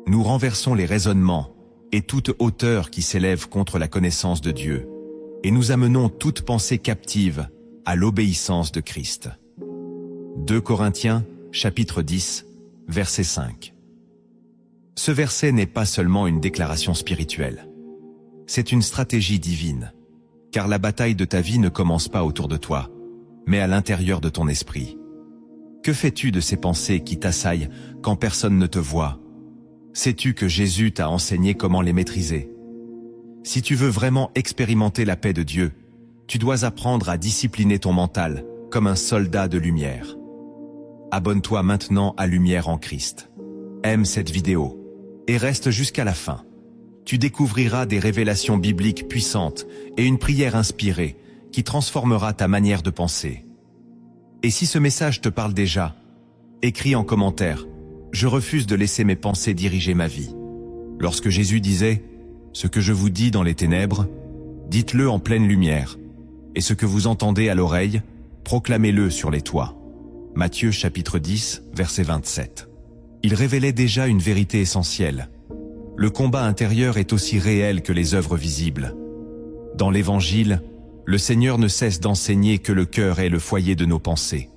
Nous renversons les raisonnements et toute hauteur qui s'élève contre la connaissance de Dieu, et nous amenons toute pensée captive à l'obéissance de Christ. 2 Corinthiens, chapitre 10, verset 5. Ce verset n'est pas seulement une déclaration spirituelle. C'est une stratégie divine, car la bataille de ta vie ne commence pas autour de toi, mais à l'intérieur de ton esprit. Que fais-tu de ces pensées qui t'assaillent quand personne ne te voit? Sais-tu que Jésus t'a enseigné comment les maîtriser? Si tu veux vraiment expérimenter la paix de Dieu, tu dois apprendre à discipliner ton mental comme un soldat de lumière. Abonne-toi maintenant à Lumière en Christ. Aime cette vidéo et reste jusqu'à la fin. Tu découvriras des révélations bibliques puissantes et une prière inspirée qui transformera ta manière de penser. Et si ce message te parle déjà, écris en commentaire « Je refuse de laisser mes pensées diriger ma vie ». Lorsque Jésus disait « Ce que je vous dis dans les ténèbres, dites-le en pleine lumière, et ce que vous entendez à l'oreille, proclamez-le sur les toits ». Matthieu chapitre 10, verset 27. Il révélait déjà une vérité essentielle. Le combat intérieur est aussi réel que les œuvres visibles. Dans l'Évangile, le Seigneur ne cesse d'enseigner que le cœur est le foyer de nos pensées,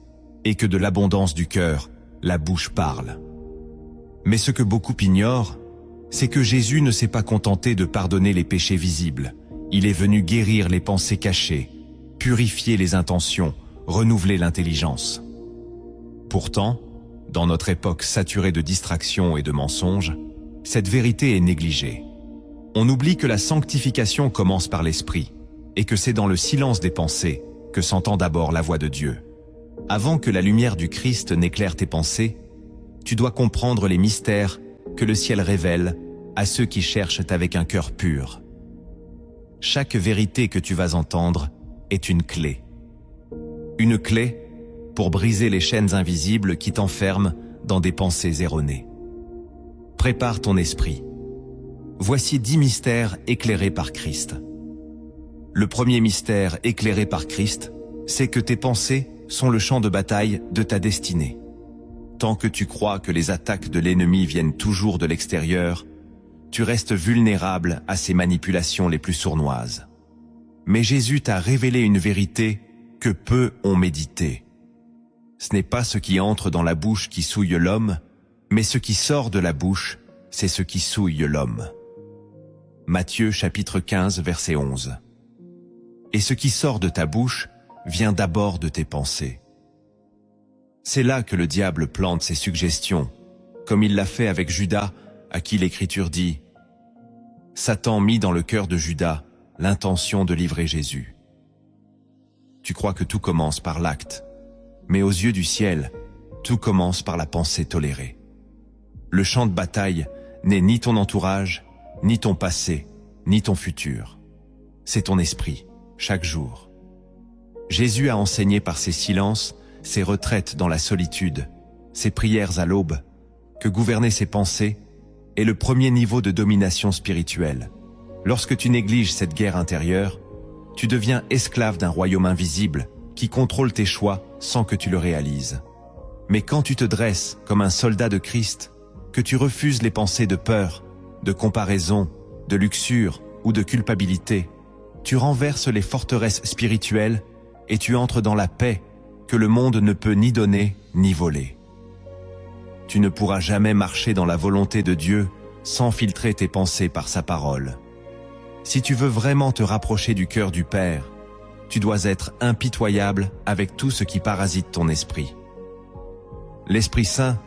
et que de l'abondance du cœur, la bouche parle. Mais ce que beaucoup ignorent, c'est que Jésus ne s'est pas contenté de pardonner les péchés visibles. Il est venu guérir les pensées cachées, purifier les intentions, renouveler l'intelligence. Pourtant, dans notre époque saturée de distractions et de mensonges, cette vérité est négligée. On oublie que la sanctification commence par l'esprit, et que c'est dans le silence des pensées que s'entend d'abord la voix de Dieu. Avant que la lumière du Christ n'éclaire tes pensées, tu dois comprendre les mystères que le ciel révèle à ceux qui cherchent avec un cœur pur. Chaque vérité que tu vas entendre est une clé. Une clé pour briser les chaînes invisibles qui t'enferment dans des pensées erronées. Prépare ton esprit. Voici 10 mystères éclairés par Christ. Le premier mystère éclairé par Christ, c'est que tes pensées sont le champ de bataille de ta destinée. Tant que tu crois que les attaques de l'ennemi viennent toujours de l'extérieur, tu restes vulnérable à ses manipulations les plus sournoises. Mais Jésus t'a révélé une vérité que peu ont méditée. Ce n'est pas ce qui entre dans la bouche qui souille l'homme, mais ce qui sort de la bouche, c'est ce qui souille l'homme. Matthieu chapitre 15, verset 11. Et ce qui sort de ta bouche vient d'abord de tes pensées. C'est là que le diable plante ses suggestions, comme il l'a fait avec Judas, à qui l'Écriture dit « Satan mit dans le cœur de Judas l'intention de livrer Jésus. » Tu crois que tout commence par l'acte, mais aux yeux du ciel, tout commence par la pensée tolérée. Le champ de bataille n'est ni ton entourage, ni ton passé, ni ton futur. C'est ton esprit, chaque jour. Jésus a enseigné par ses silences, ses retraites dans la solitude, ses prières à l'aube, que gouverner ses pensées est le premier niveau de domination spirituelle. Lorsque tu négliges cette guerre intérieure, tu deviens esclave d'un royaume invisible qui contrôle tes choix sans que tu le réalises. Mais quand tu te dresses comme un soldat de Christ, que tu refuses les pensées de peur, de comparaison, de luxure ou de culpabilité, tu renverses les forteresses spirituelles et tu entres dans la paix que le monde ne peut ni donner ni voler. Tu ne pourras jamais marcher dans la volonté de Dieu sans filtrer tes pensées par sa parole. Si tu veux vraiment te rapprocher du cœur du Père, tu dois être impitoyable avec tout ce qui parasite ton esprit. L'Esprit Saint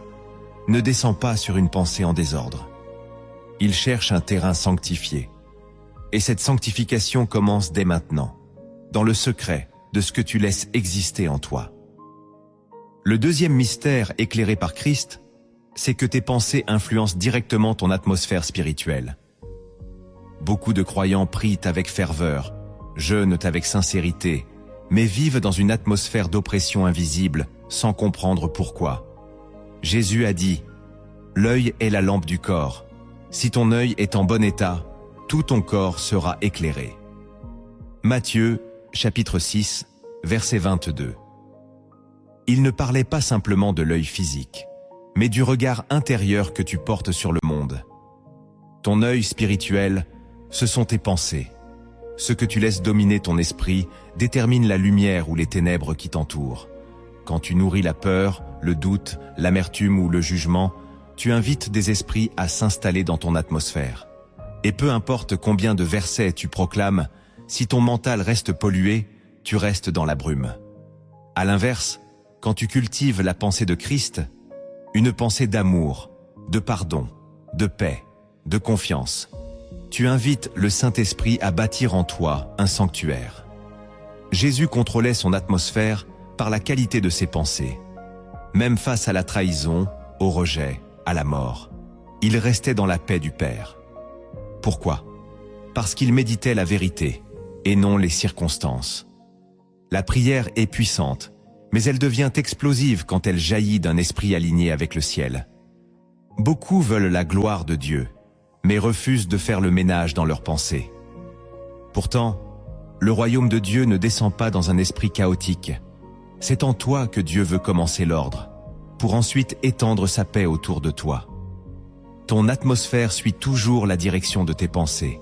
ne descend pas sur une pensée en désordre. Il cherche un terrain sanctifié. Et cette sanctification commence dès maintenant, dans le secret de ce que tu laisses exister en toi. Le deuxième mystère éclairé par Christ, c'est que tes pensées influencent directement ton atmosphère spirituelle. Beaucoup de croyants prient avec ferveur, jeûnent avec sincérité, mais vivent dans une atmosphère d'oppression invisible sans comprendre pourquoi. Jésus a dit « L'œil est la lampe du corps. Si ton œil est en bon état, tout ton corps sera éclairé. » Matthieu, chapitre 6, verset 22. Il ne parlait pas simplement de l'œil physique, mais du regard intérieur que tu portes sur le monde, Ton œil spirituel, ce sont tes pensées. Ce que tu laisses dominer ton esprit détermine la lumière ou les ténèbres qui t'entourent. Quand tu nourris la peur, le doute, l'amertume ou le jugement, tu invites des esprits à s'installer dans ton atmosphère. Et peu importe combien de versets tu proclames, si ton mental reste pollué, tu restes dans la brume. À l'inverse, quand tu cultives la pensée de Christ, une pensée d'amour, de pardon, de paix, de confiance, tu invites le Saint-Esprit à bâtir en toi un sanctuaire. Jésus contrôlait son atmosphère par la qualité de ses pensées. Même face à la trahison, au rejet, à la mort, il restait dans la paix du Père. Pourquoi? Parce qu'il méditait la vérité, et non les circonstances. La prière est puissante, mais elle devient explosive quand elle jaillit d'un esprit aligné avec le ciel. Beaucoup veulent la gloire de Dieu, mais refusent de faire le ménage dans leurs pensées. Pourtant, le royaume de Dieu ne descend pas dans un esprit chaotique. C'est en toi que Dieu veut commencer l'ordre, pour ensuite étendre sa paix autour de toi. Ton atmosphère suit toujours la direction de tes pensées.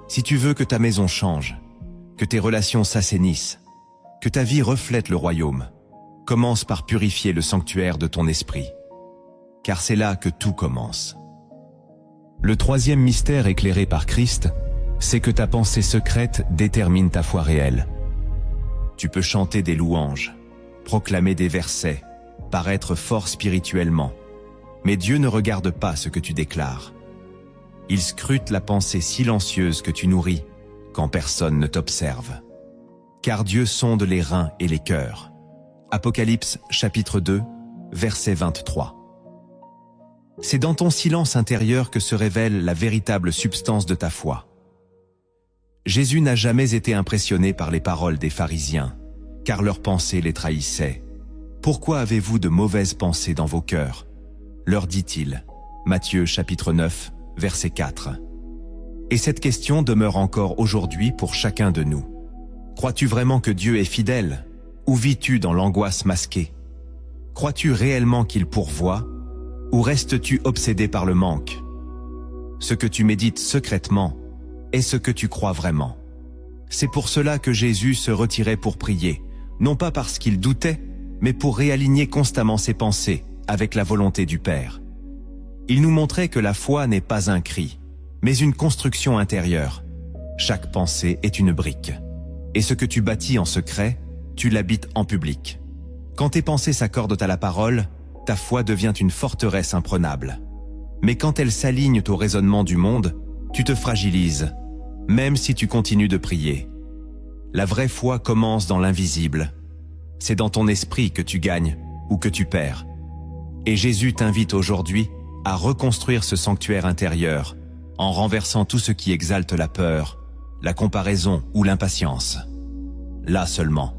Si tu veux que ta maison change, que tes relations s'assainissent, que ta vie reflète le royaume, commence par purifier le sanctuaire de ton esprit. Car c'est là que tout commence. Le troisième mystère éclairé par Christ, c'est que ta pensée secrète détermine ta foi réelle. Tu peux chanter des louanges, proclamer des versets, paraître fort spirituellement, mais Dieu ne regarde pas ce que tu déclares. Il scrute la pensée silencieuse que tu nourris quand personne ne t'observe. Car Dieu sonde les reins et les cœurs. Apocalypse chapitre 2, verset 23. C'est dans ton silence intérieur que se révèle la véritable substance de ta foi. Jésus n'a jamais été impressionné par les paroles des pharisiens, car leurs pensées les trahissaient. « Pourquoi avez-vous de mauvaises pensées dans vos cœurs ?» leur dit-il. Matthieu chapitre 9, verset 4. Et cette question demeure encore aujourd'hui pour chacun de nous. Crois-tu vraiment que Dieu est fidèle, ou vis-tu dans l'angoisse masquée? Crois-tu réellement qu'il pourvoit, ou restes-tu obsédé par le manque? Ce que tu médites secrètement est ce que tu crois vraiment. C'est pour cela que Jésus se retirait pour prier, non pas parce qu'il doutait, mais pour réaligner constamment ses pensées avec la volonté du Père. Il nous montrait que la foi n'est pas un cri, mais une construction intérieure. Chaque pensée est une brique. Et ce que tu bâtis en secret, tu l'habites en public. Quand tes pensées s'accordent à la parole, ta foi devient une forteresse imprenable. Mais quand elle s'aligne au raisonnement du monde, tu te fragilises, même si tu continues de prier. La vraie foi commence dans l'invisible. C'est dans ton esprit que tu gagnes ou que tu perds. Et Jésus t'invite aujourd'hui à reconstruire ce sanctuaire intérieur en renversant tout ce qui exalte la peur, la comparaison ou l'impatience. Là seulement,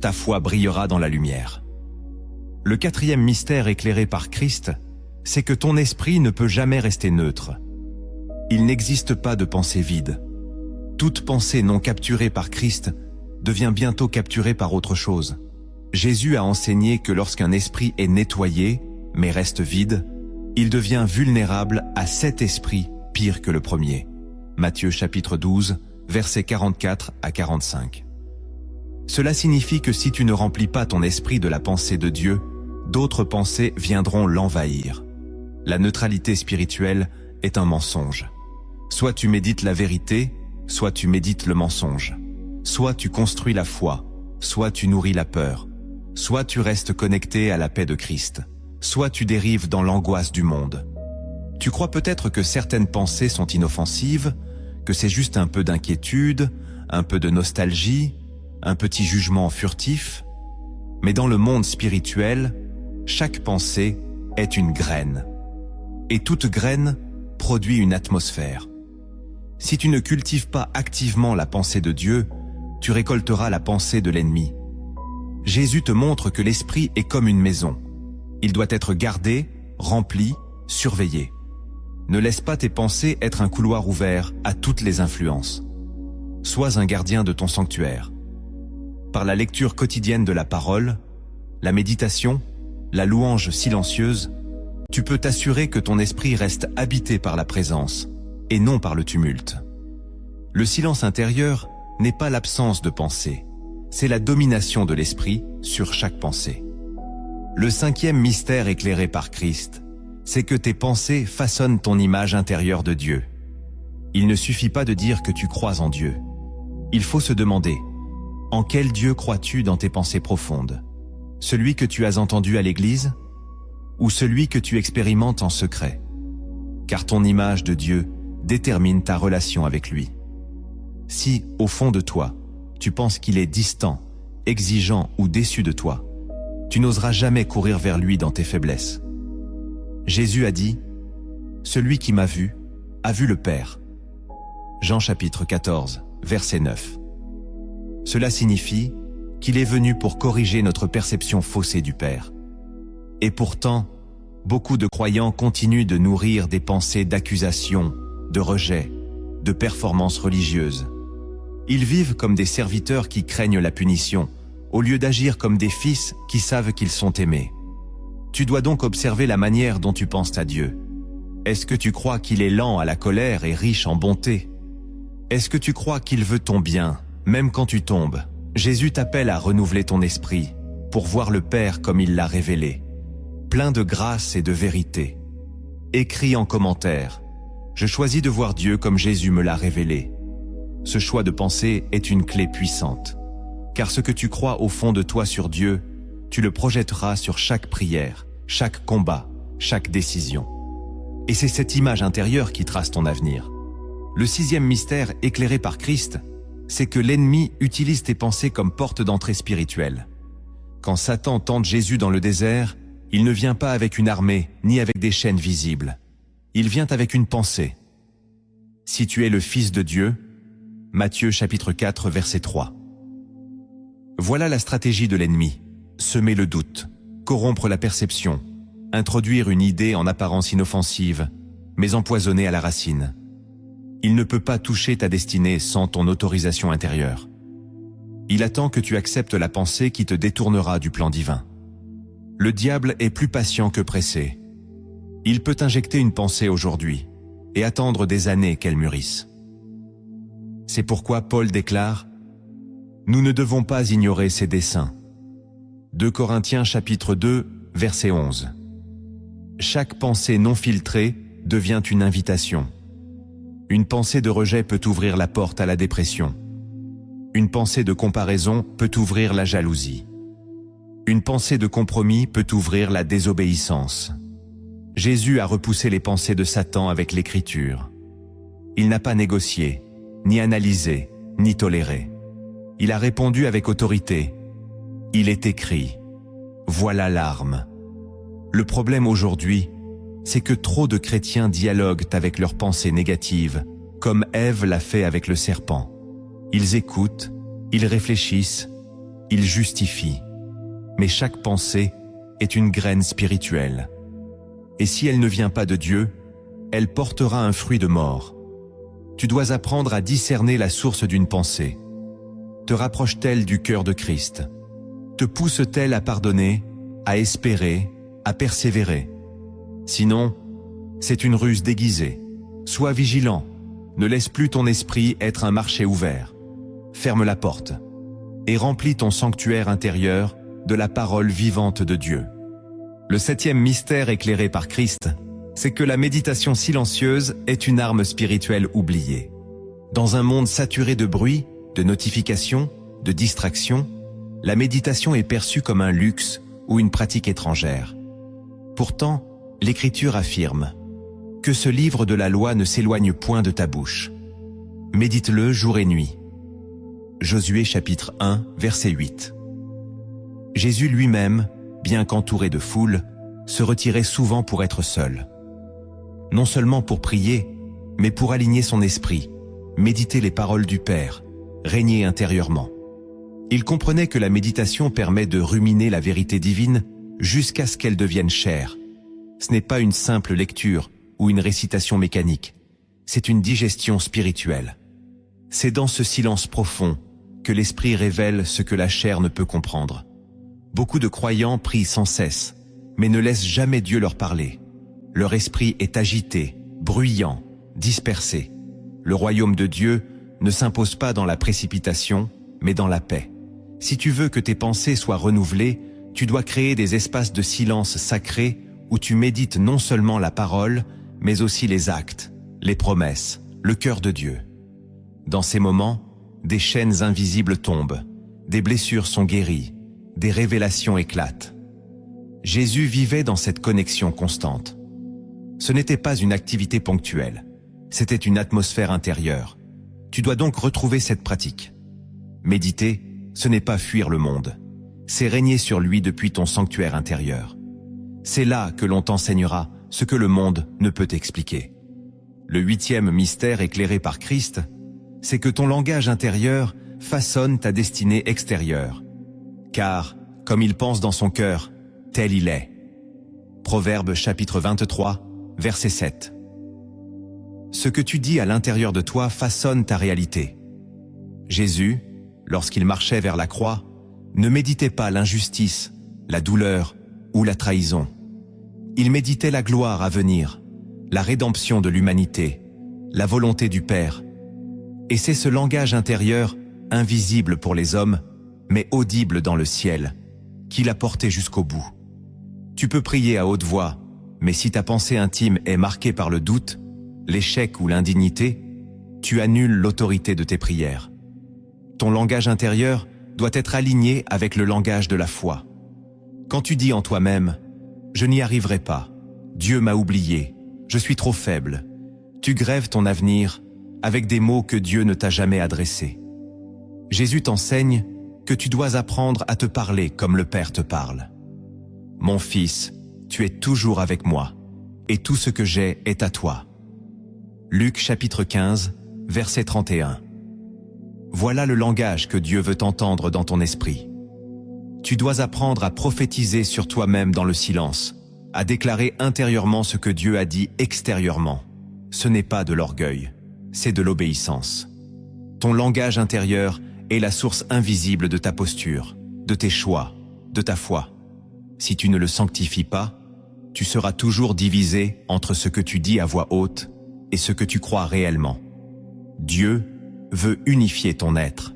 ta foi brillera dans la lumière. Le quatrième mystère éclairé par Christ, c'est que ton esprit ne peut jamais rester neutre. Il n'existe pas de pensée vide. Toute pensée non capturée par Christ devient bientôt capturée par autre chose. Jésus a enseigné que lorsqu'un esprit est nettoyé, mais reste vide, il devient vulnérable à cet esprit pire que le premier. Matthieu chapitre 12, versets 44 à 45. Cela signifie que si tu ne remplis pas ton esprit de la pensée de Dieu, d'autres pensées viendront l'envahir. La neutralité spirituelle est un mensonge. Soit tu médites la vérité, soit tu médites le mensonge. Soit tu construis la foi, soit tu nourris la peur. Soit tu restes connecté à la paix de Christ, soit tu dérives dans l'angoisse du monde. Tu crois peut-être que certaines pensées sont inoffensives, que c'est juste un peu d'inquiétude, un peu de nostalgie, un petit jugement furtif. Mais dans le monde spirituel, chaque pensée est une graine. Et toute graine produit une atmosphère. Si tu ne cultives pas activement la pensée de Dieu, tu récolteras la pensée de l'ennemi. Jésus te montre que l'esprit est comme une maison. Il doit être gardé, rempli, surveillé. Ne laisse pas tes pensées être un couloir ouvert à toutes les influences. Sois un gardien de ton sanctuaire. Par la lecture quotidienne de la parole, la méditation, la louange silencieuse, tu peux t'assurer que ton esprit reste habité par la présence, et non par le tumulte. Le silence intérieur n'est pas l'absence de pensée, c'est la domination de l'esprit sur chaque pensée. Le cinquième mystère éclairé par Christ, c'est que tes pensées façonnent ton image intérieure de Dieu. Il ne suffit pas de dire que tu crois en Dieu. Il faut se demander, en quel Dieu crois-tu dans tes pensées profondes? Celui que tu as entendu à l'église? Ou celui que tu expérimentes en secret? Car ton image de Dieu détermine ta relation avec lui. Si, au fond de toi, tu penses qu'il est distant, exigeant ou déçu de toi, tu n'oseras jamais courir vers lui dans tes faiblesses. Jésus a dit, « Celui qui m'a vu, a vu le Père. » Jean chapitre 14, verset 9. Cela signifie qu'il est venu pour corriger notre perception faussée du Père. Et pourtant, beaucoup de croyants continuent de nourrir des pensées d'accusation, de rejet, de performance religieuse. Ils vivent comme des serviteurs qui craignent la punition, au lieu d'agir comme des fils qui savent qu'ils sont aimés. Tu dois donc observer la manière dont tu penses à Dieu. Est-ce que tu crois qu'il est lent à la colère et riche en bonté? Est-ce que tu crois qu'il veut ton bien, même quand tu tombes? Jésus t'appelle à renouveler ton esprit, pour voir le Père comme il l'a révélé, plein de grâce et de vérité. Écris en commentaire, « Je choisis de voir Dieu comme Jésus me l'a révélé ». Ce choix de pensée est une clé puissante, car ce que tu crois au fond de toi sur Dieu, tu le projetteras sur chaque prière, chaque combat, chaque décision. Et c'est cette image intérieure qui trace ton avenir. Le sixième mystère éclairé par Christ, c'est que l'ennemi utilise tes pensées comme porte d'entrée spirituelle. Quand Satan tente Jésus dans le désert, il ne vient pas avec une armée, ni avec des chaînes visibles. Il vient avec une pensée. Si tu es le Fils de Dieu, Matthieu chapitre 4 verset 3. Voilà la stratégie de l'ennemi, semer le doute, corrompre la perception, introduire une idée en apparence inoffensive, mais empoisonnée à la racine. Il ne peut pas toucher ta destinée sans ton autorisation intérieure. Il attend que tu acceptes la pensée qui te détournera du plan divin. Le diable est plus patient que pressé. Il peut injecter une pensée aujourd'hui et attendre des années qu'elle mûrisse. C'est pourquoi Paul déclare « Nous ne devons pas ignorer ses desseins ». 2 Corinthiens chapitre 2, verset 11. Chaque pensée non filtrée devient une invitation. Une pensée de rejet peut ouvrir la porte à la dépression. Une pensée de comparaison peut ouvrir la jalousie. Une pensée de compromis peut ouvrir la désobéissance. Jésus a repoussé les pensées de Satan avec l'Écriture. Il n'a pas négocié, ni analysé, ni toléré. Il a répondu avec autorité. Il est écrit. Voilà l'arme. Le problème aujourd'hui, c'est que trop de chrétiens dialoguent avec leurs pensées négatives, comme Ève l'a fait avec le serpent. Ils écoutent, ils réfléchissent, ils justifient. Mais chaque pensée est une graine spirituelle. Et si elle ne vient pas de Dieu, elle portera un fruit de mort. Tu dois apprendre à discerner la source d'une pensée. Te rapproche-t-elle du cœur de Christ? Te pousse-t-elle à pardonner, à espérer, à persévérer? Sinon, c'est une ruse déguisée. Sois vigilant, ne laisse plus ton esprit être un marché ouvert. Ferme la porte et remplis ton sanctuaire intérieur de la parole vivante de Dieu. Le septième mystère éclairé par Christ, c'est que la méditation silencieuse est une arme spirituelle oubliée. Dans un monde saturé de bruit, de notifications, de distractions, la méditation est perçue comme un luxe ou une pratique étrangère. Pourtant, l'Écriture affirme que ce livre de la loi ne s'éloigne point de ta bouche. Médite-le jour et nuit. Josué chapitre 1, verset 8. Jésus lui-même, bien qu'entouré de foule, se retirait souvent pour être seul. Non seulement pour prier, mais pour aligner son esprit, méditer les paroles du Père, régner intérieurement. Il comprenait que la méditation permet de ruminer la vérité divine jusqu'à ce qu'elle devienne chair. Ce n'est pas une simple lecture ou une récitation mécanique, c'est une digestion spirituelle. C'est dans ce silence profond que l'esprit révèle ce que la chair ne peut comprendre. Beaucoup de croyants prient sans cesse, mais ne laissent jamais Dieu leur parler. Leur esprit est agité, bruyant, dispersés. Le royaume de Dieu ne s'impose pas dans la précipitation, mais dans la paix. Si tu veux que tes pensées soient renouvelées, tu dois créer des espaces de silence sacrés où tu médites non seulement la parole, mais aussi les actes, les promesses, le cœur de Dieu. Dans ces moments, des chaînes invisibles tombent, des blessures sont guéries, des révélations éclatent. Jésus vivait dans cette connexion constante. Ce n'était pas une activité ponctuelle, c'était une atmosphère intérieure. Tu dois donc retrouver cette pratique. Méditer, ce n'est pas fuir le monde, c'est régner sur lui depuis ton sanctuaire intérieur. C'est là que l'on t'enseignera ce que le monde ne peut expliquer. Le 8e mystère éclairé par Christ, c'est que ton langage intérieur façonne ta destinée extérieure. Car, comme il pense dans son cœur, tel il est. Proverbe chapitre 23, verset 7. Ce que tu dis à l'intérieur de toi façonne ta réalité. Jésus, lorsqu'il marchait vers la croix, ne méditait pas l'injustice, la douleur ou la trahison. Il méditait la gloire à venir, la rédemption de l'humanité, la volonté du Père. Et c'est ce langage intérieur, invisible pour les hommes, mais audible dans le ciel, qu'il a porté jusqu'au bout. Tu peux prier à haute voix, mais si ta pensée intime est marquée par le doute, l'échec ou l'indignité, tu annules l'autorité de tes prières. Ton langage intérieur doit être aligné avec le langage de la foi. Quand tu dis en toi-même « Je n'y arriverai pas, Dieu m'a oublié, je suis trop faible », tu grèves ton avenir avec des mots que Dieu ne t'a jamais adressés. Jésus t'enseigne que tu dois apprendre à te parler comme le Père te parle. « Mon fils, tu es toujours avec moi, et tout ce que j'ai est à toi. » Luc chapitre 15, verset 31. Voilà le langage que Dieu veut entendre dans ton esprit. Tu dois apprendre à prophétiser sur toi-même dans le silence, à déclarer intérieurement ce que Dieu a dit extérieurement. Ce n'est pas de l'orgueil, c'est de l'obéissance. Ton langage intérieur est la source invisible de ta posture, de tes choix, de ta foi. Si tu ne le sanctifies pas, tu seras toujours divisé entre ce que tu dis à voix haute et ce que tu crois réellement. Dieu veut unifier ton être,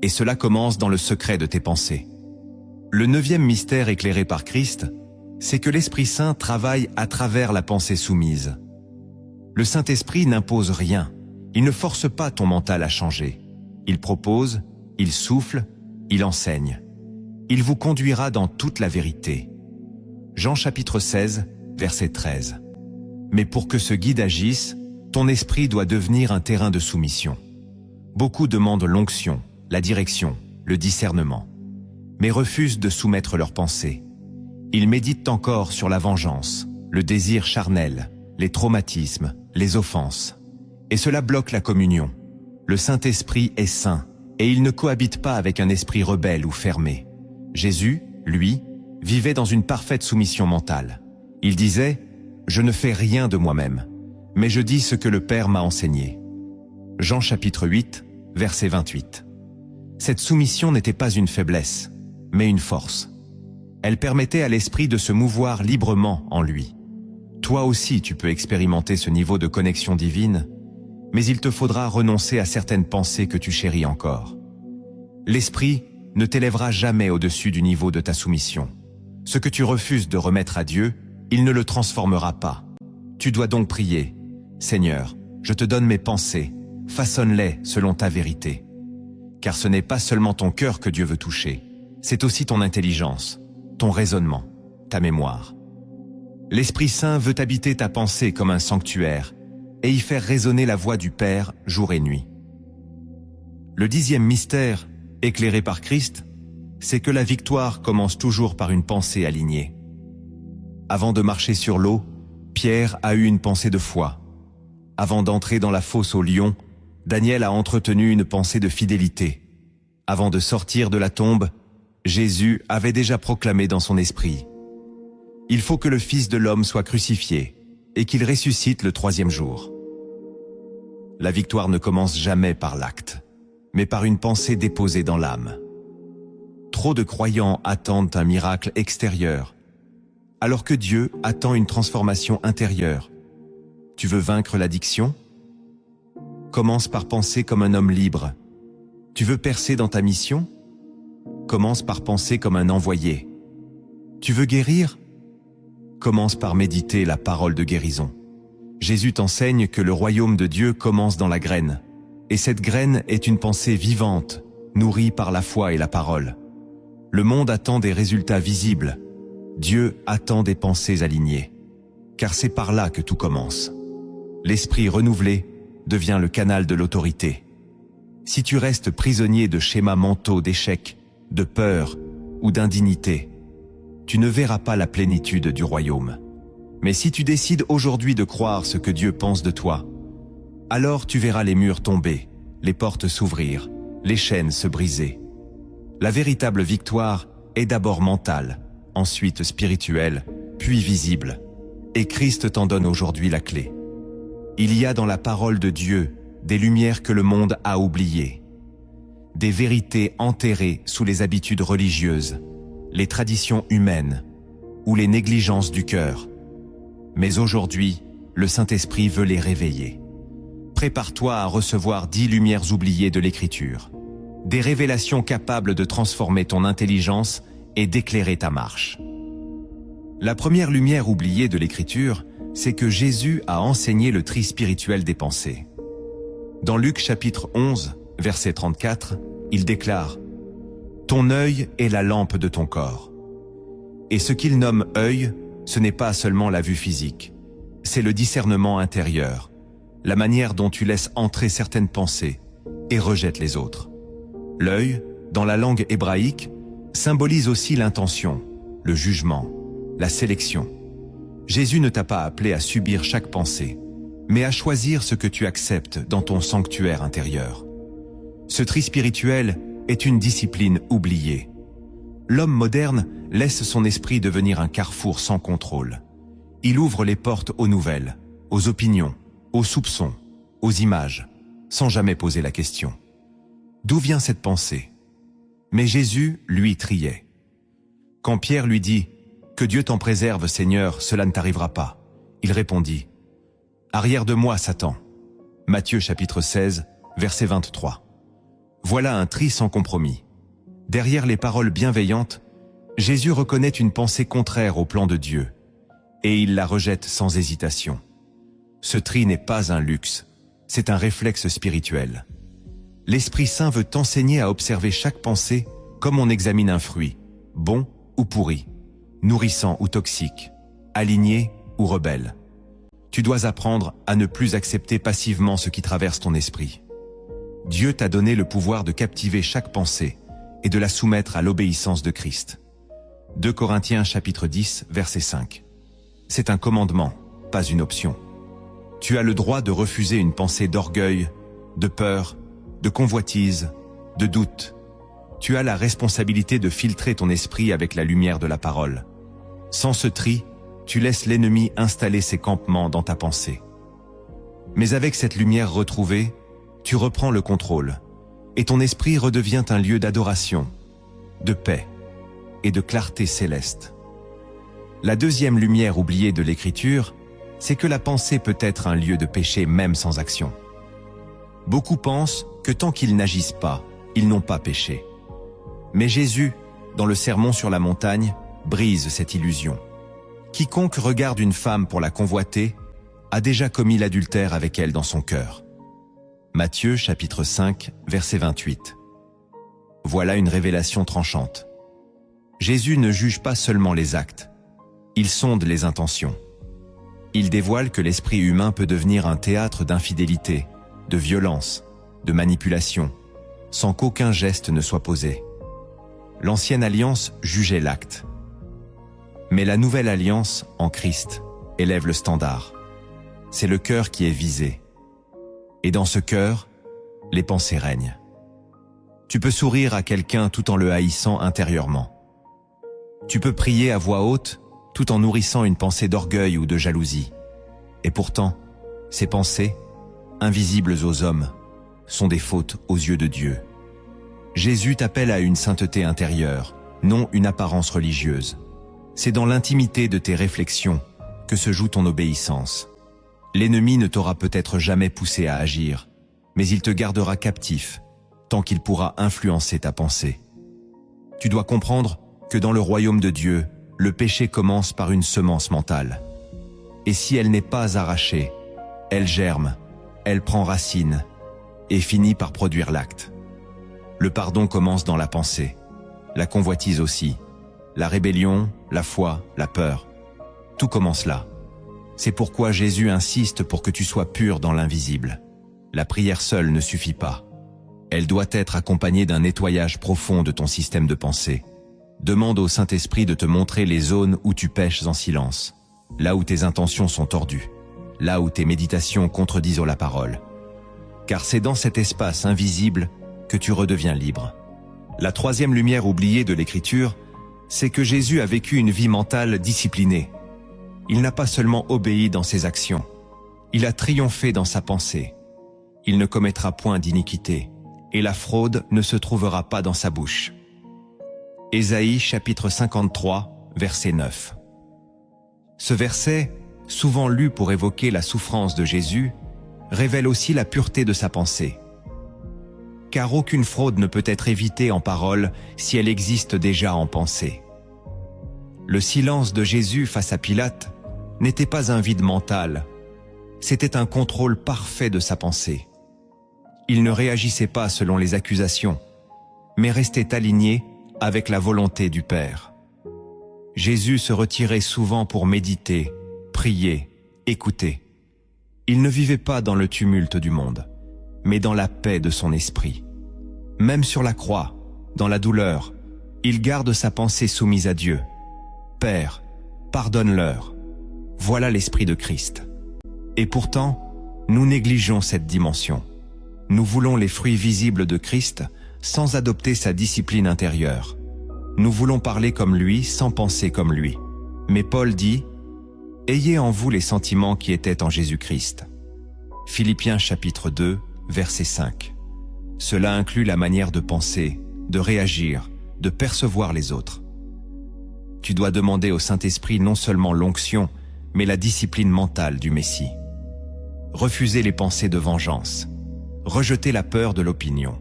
et cela commence dans le secret de tes pensées. Le 9e mystère éclairé par Christ, c'est que l'Esprit Saint travaille à travers la pensée soumise. Le Saint-Esprit n'impose rien, il ne force pas ton mental à changer. Il propose, il souffle, il enseigne. Il vous conduira dans toute la vérité. Jean chapitre 16, verset 13. Mais pour que ce guide agisse, ton esprit doit devenir un terrain de soumission. Beaucoup demandent l'onction, la direction, le discernement, mais refusent de soumettre leurs pensées. Ils méditent encore sur la vengeance, le désir charnel, les traumatismes, les offenses. Et cela bloque la communion. Le Saint-Esprit est saint, et il ne cohabite pas avec un esprit rebelle ou fermé. Jésus, lui, vivait dans une parfaite soumission mentale. Il disait « Je ne fais rien de moi-même, mais je dis ce que le Père m'a enseigné. » Jean chapitre 8, verset 28. Cette soumission n'était pas une faiblesse, mais une force. Elle permettait à l'esprit de se mouvoir librement en lui. Toi aussi tu peux expérimenter ce niveau de connexion divine, mais il te faudra renoncer à certaines pensées que tu chéris encore. L'esprit ne t'élèvera jamais au-dessus du niveau de ta soumission. Ce que tu refuses de remettre à Dieu, il ne le transformera pas. Tu dois donc prier « Seigneur, je te donne mes pensées, façonne-les selon ta vérité. » Car ce n'est pas seulement ton cœur que Dieu veut toucher, c'est aussi ton intelligence, ton raisonnement, ta mémoire. L'Esprit Saint veut habiter ta pensée comme un sanctuaire et y faire résonner la voix du Père jour et nuit. Le 10e mystère, éclairé par Christ, c'est que la victoire commence toujours par une pensée alignée. Avant de marcher sur l'eau, Pierre a eu une pensée de foi. Avant d'entrer dans la fosse au lion, Daniel a entretenu une pensée de fidélité. Avant de sortir de la tombe, Jésus avait déjà proclamé dans son esprit « Il faut que le Fils de l'homme soit crucifié et qu'il ressuscite le 3e jour. » La victoire ne commence jamais par l'acte, mais par une pensée déposée dans l'âme. Trop de croyants attendent un miracle extérieur, alors que Dieu attend une transformation intérieure. Tu veux vaincre l'addiction? Commence par penser comme un homme libre. Tu veux percer dans ta mission? Commence par penser comme un envoyé. Tu veux guérir? Commence par méditer la parole de guérison. Jésus t'enseigne que le royaume de Dieu commence dans la graine. Et cette graine est une pensée vivante, nourrie par la foi et la parole. Le monde attend des résultats visibles. Dieu attend des pensées alignées. Car c'est par là que tout commence. L'esprit renouvelé devient le canal de l'autorité. Si tu restes prisonnier de schémas mentaux d'échec, de peur ou d'indignité, tu ne verras pas la plénitude du royaume. Mais si tu décides aujourd'hui de croire ce que Dieu pense de toi, alors tu verras les murs tomber, les portes s'ouvrir, les chaînes se briser. La véritable victoire est d'abord mentale, ensuite spirituelle, puis visible. Et Christ t'en donne aujourd'hui la clé. Il y a dans la parole de Dieu des lumières que le monde a oubliées, des vérités enterrées sous les habitudes religieuses, les traditions humaines ou les négligences du cœur. Mais aujourd'hui, le Saint-Esprit veut les réveiller. Prépare-toi à recevoir 10 lumières oubliées de l'Écriture, des révélations capables de transformer ton intelligence et d'éclairer ta marche. La première lumière oubliée de l'Écriture, c'est que Jésus a enseigné le tri spirituel des pensées. Dans Luc chapitre 11, verset 34, il déclare « Ton œil est la lampe de ton corps ». Et ce qu'il nomme œil, ce n'est pas seulement la vue physique, c'est le discernement intérieur, la manière dont tu laisses entrer certaines pensées et rejettes les autres. L'œil, dans la langue hébraïque, symbolise aussi l'intention, le jugement, la sélection. Jésus ne t'a pas appelé à subir chaque pensée, mais à choisir ce que tu acceptes dans ton sanctuaire intérieur. Ce tri spirituel est une discipline oubliée. L'homme moderne laisse son esprit devenir un carrefour sans contrôle. Il ouvre les portes aux nouvelles, aux opinions, aux soupçons, aux images, sans jamais poser la question. D'où vient cette pensée? Mais Jésus, lui, triait. Quand Pierre lui dit « Que Dieu t'en préserve, Seigneur, cela ne t'arrivera pas », il répondit « Arrière de moi, Satan ». Matthieu chapitre 16, verset 23. Voilà un tri sans compromis. Derrière les paroles bienveillantes, Jésus reconnaît une pensée contraire au plan de Dieu, et il la rejette sans hésitation. Ce tri n'est pas un luxe, c'est un réflexe spirituel. L'Esprit Saint veut t'enseigner à observer chaque pensée comme on examine un fruit, bon ou pourri, nourrissant ou toxique, aligné ou rebelle. Tu dois apprendre à ne plus accepter passivement ce qui traverse ton esprit. Dieu t'a donné le pouvoir de captiver chaque pensée et de la soumettre à l'obéissance de Christ. 2 Corinthiens chapitre 10, verset 5. C'est un commandement, pas une option. Tu as le droit de refuser une pensée d'orgueil, de peur, de convoitise, de doute. Tu as la responsabilité de filtrer ton esprit avec la lumière de la parole. Sans ce tri, tu laisses l'ennemi installer ses campements dans ta pensée. Mais avec cette lumière retrouvée, tu reprends le contrôle, et ton esprit redevient un lieu d'adoration, de paix et de clarté céleste. La deuxième lumière oubliée de l'Écriture, c'est que la pensée peut être un lieu de péché même sans action. Beaucoup pensent que tant qu'ils n'agissent pas, ils n'ont pas péché. Mais Jésus, dans le Sermon sur la montagne, brise cette illusion. Quiconque regarde une femme pour la convoiter a déjà commis l'adultère avec elle dans son cœur. Matthieu chapitre 5, verset 28. Voilà une révélation tranchante. Jésus ne juge pas seulement les actes, il sonde les intentions. Il dévoile que l'esprit humain peut devenir un théâtre d'infidélité, de violence, de manipulation, sans qu'aucun geste ne soit posé. L'ancienne alliance jugeait l'acte. Mais la nouvelle alliance, en Christ, élève le standard. C'est le cœur qui est visé. Et dans ce cœur, les pensées règnent. Tu peux sourire à quelqu'un tout en le haïssant intérieurement. Tu peux prier à voix haute tout en nourrissant une pensée d'orgueil ou de jalousie. Et pourtant, ces pensées, invisibles aux hommes, sont des fautes aux yeux de Dieu. Jésus t'appelle à une sainteté intérieure, non une apparence religieuse. C'est dans l'intimité de tes réflexions que se joue ton obéissance. L'ennemi ne t'aura peut-être jamais poussé à agir, mais il te gardera captif, tant qu'il pourra influencer ta pensée. Tu dois comprendre que dans le royaume de Dieu, le péché commence par une semence mentale. Et si elle n'est pas arrachée, elle germe, elle prend racine et finit par produire l'acte. Le pardon commence dans la pensée, la convoitise aussi, la rébellion, la foi, la peur. Tout commence là. C'est pourquoi Jésus insiste pour que tu sois pur dans l'invisible. La prière seule ne suffit pas. Elle doit être accompagnée d'un nettoyage profond de ton système de pensée. Demande au Saint-Esprit de te montrer les zones où tu pèches en silence, là où tes intentions sont tordues, là où tes méditations contredisent la parole. Car c'est dans cet espace invisible que tu redeviens libre. La troisième lumière oubliée de l'Écriture, c'est que Jésus a vécu une vie mentale disciplinée. Il n'a pas seulement obéi dans ses actions, il a triomphé dans sa pensée. Il ne commettra point d'iniquité, et la fraude ne se trouvera pas dans sa bouche. Ésaïe chapitre 53, verset 9. Ce verset, souvent lu pour évoquer la souffrance de Jésus, révèle aussi la pureté de sa pensée. Car aucune fraude ne peut être évitée en parole si elle existe déjà en pensée. Le silence de Jésus face à Pilate n'était pas un vide mental, c'était un contrôle parfait de sa pensée. Il ne réagissait pas selon les accusations, mais restait aligné avec la volonté du Père. Jésus se retirait souvent pour méditer, prier, écouter. Il ne vivait pas dans le tumulte du monde, mais dans la paix de son esprit. Même sur la croix, dans la douleur, il garde sa pensée soumise à Dieu. Père, pardonne-leur. Voilà l'esprit de Christ. Et pourtant, nous négligeons cette dimension. Nous voulons les fruits visibles de Christ sans adopter sa discipline intérieure. Nous voulons parler comme lui sans penser comme lui. Mais Paul dit « Ayez en vous les sentiments qui étaient en Jésus-Christ ». Philippiens chapitre 2, verset 5. Cela inclut la manière de penser, de réagir, de percevoir les autres. Tu dois demander au Saint-Esprit non seulement l'onction, mais la discipline mentale du Messie. Refuser les pensées de vengeance, rejeter la peur de l'opinion,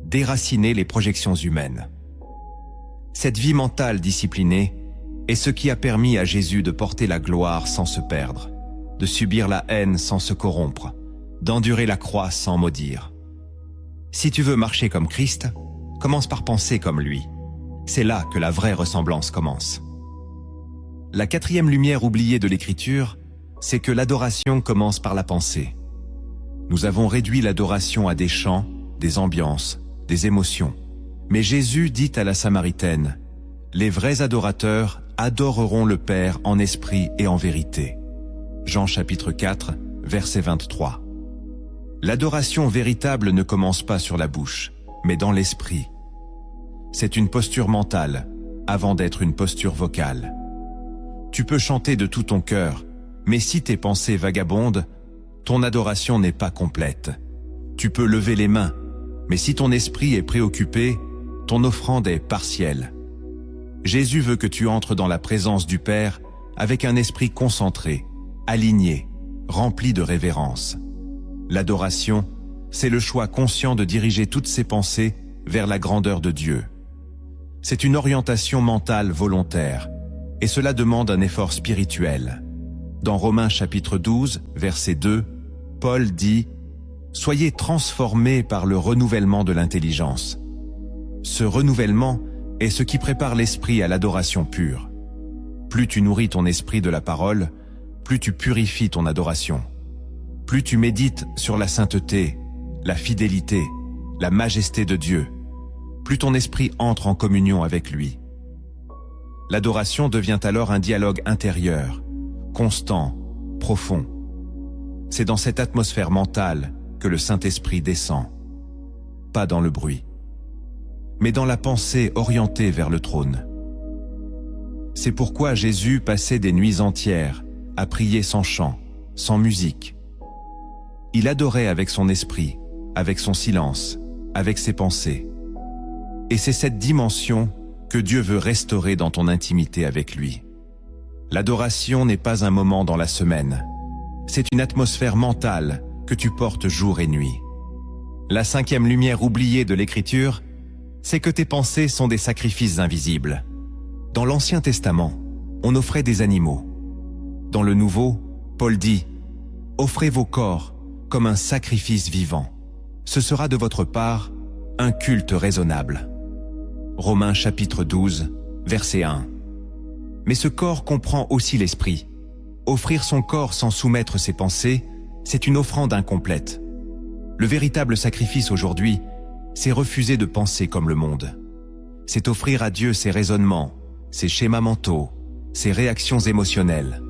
déraciner les projections humaines. Cette vie mentale disciplinée est ce qui a permis à Jésus de porter la gloire sans se perdre, de subir la haine sans se corrompre, d'endurer la croix sans maudire. Si tu veux marcher comme Christ, commence par penser comme lui. C'est là que la vraie ressemblance commence. La quatrième lumière oubliée de l'Écriture, c'est que l'adoration commence par la pensée. Nous avons réduit l'adoration à des chants, des ambiances, des émotions. Mais Jésus dit à la Samaritaine, « Les vrais adorateurs adoreront le Père en esprit et en vérité. » Jean chapitre 4, verset 23. L'adoration véritable ne commence pas sur la bouche, mais dans l'esprit. C'est une posture mentale, avant d'être une posture vocale. Tu peux chanter de tout ton cœur, mais si tes pensées vagabondent, ton adoration n'est pas complète. Tu peux lever les mains, mais si ton esprit est préoccupé, ton offrande est partielle. Jésus veut que tu entres dans la présence du Père avec un esprit concentré, aligné, rempli de révérence. L'adoration, c'est le choix conscient de diriger toutes ses pensées vers la grandeur de Dieu. C'est une orientation mentale volontaire, et cela demande un effort spirituel. Dans Romains chapitre 12, verset 2, Paul dit « Soyez transformés par le renouvellement de l'intelligence ». Ce renouvellement est ce qui prépare l'esprit à l'adoration pure. Plus tu nourris ton esprit de la parole, plus tu purifies ton adoration. Plus tu médites sur la sainteté, la fidélité, la majesté de Dieu, plus ton esprit entre en communion avec lui. L'adoration devient alors un dialogue intérieur, constant, profond. C'est dans cette atmosphère mentale que le Saint-Esprit descend. Pas dans le bruit, mais dans la pensée orientée vers le trône. C'est pourquoi Jésus passait des nuits entières à prier sans chant, sans musique. Il adorait avec son esprit, avec son silence, avec ses pensées. Et c'est cette dimension que Dieu veut restaurer dans ton intimité avec lui. L'adoration n'est pas un moment dans la semaine. C'est une atmosphère mentale que tu portes jour et nuit. La cinquième lumière oubliée de l'Écriture, c'est que tes pensées sont des sacrifices invisibles. Dans l'Ancien Testament, on offrait des animaux. Dans le Nouveau, Paul dit « Offrez vos corps comme un sacrifice vivant. Ce sera de votre part un culte raisonnable. » Romains chapitre 12, verset 1. Mais ce corps comprend aussi l'esprit. Offrir son corps sans soumettre ses pensées, c'est une offrande incomplète. Le véritable sacrifice aujourd'hui, c'est refuser de penser comme le monde. C'est offrir à Dieu ses raisonnements, ses schémas mentaux, ses réactions émotionnelles.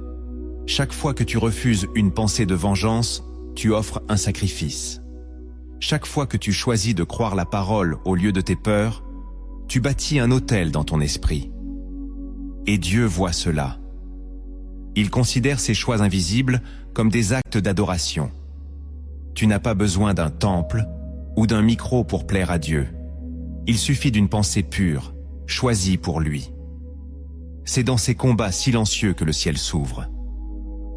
Chaque fois que tu refuses une pensée de vengeance, tu offres un sacrifice. Chaque fois que tu choisis de croire la parole au lieu de tes peurs, tu bâtis un autel dans ton esprit. Et Dieu voit cela. Il considère ces choix invisibles comme des actes d'adoration. Tu n'as pas besoin d'un temple ou d'un micro pour plaire à Dieu. Il suffit d'une pensée pure, choisie pour lui. C'est dans ces combats silencieux que le ciel s'ouvre.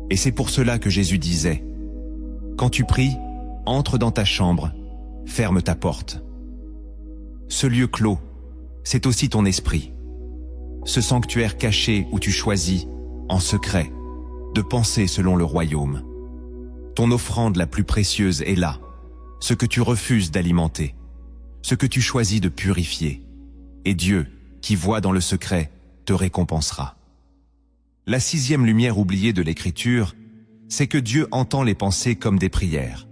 Et c'est pour cela que Jésus disait « Quand tu pries, entre dans ta chambre, ferme ta porte. » Ce lieu clos, c'est aussi ton esprit. Ce sanctuaire caché où tu choisis, en secret, de penser selon le royaume. Ton offrande la plus précieuse est là, ce que tu refuses d'alimenter, ce que tu choisis de purifier. Et Dieu, qui voit dans le secret, te récompensera. La sixième lumière oubliée de l'Écriture, c'est que Dieu entend les pensées comme des prières.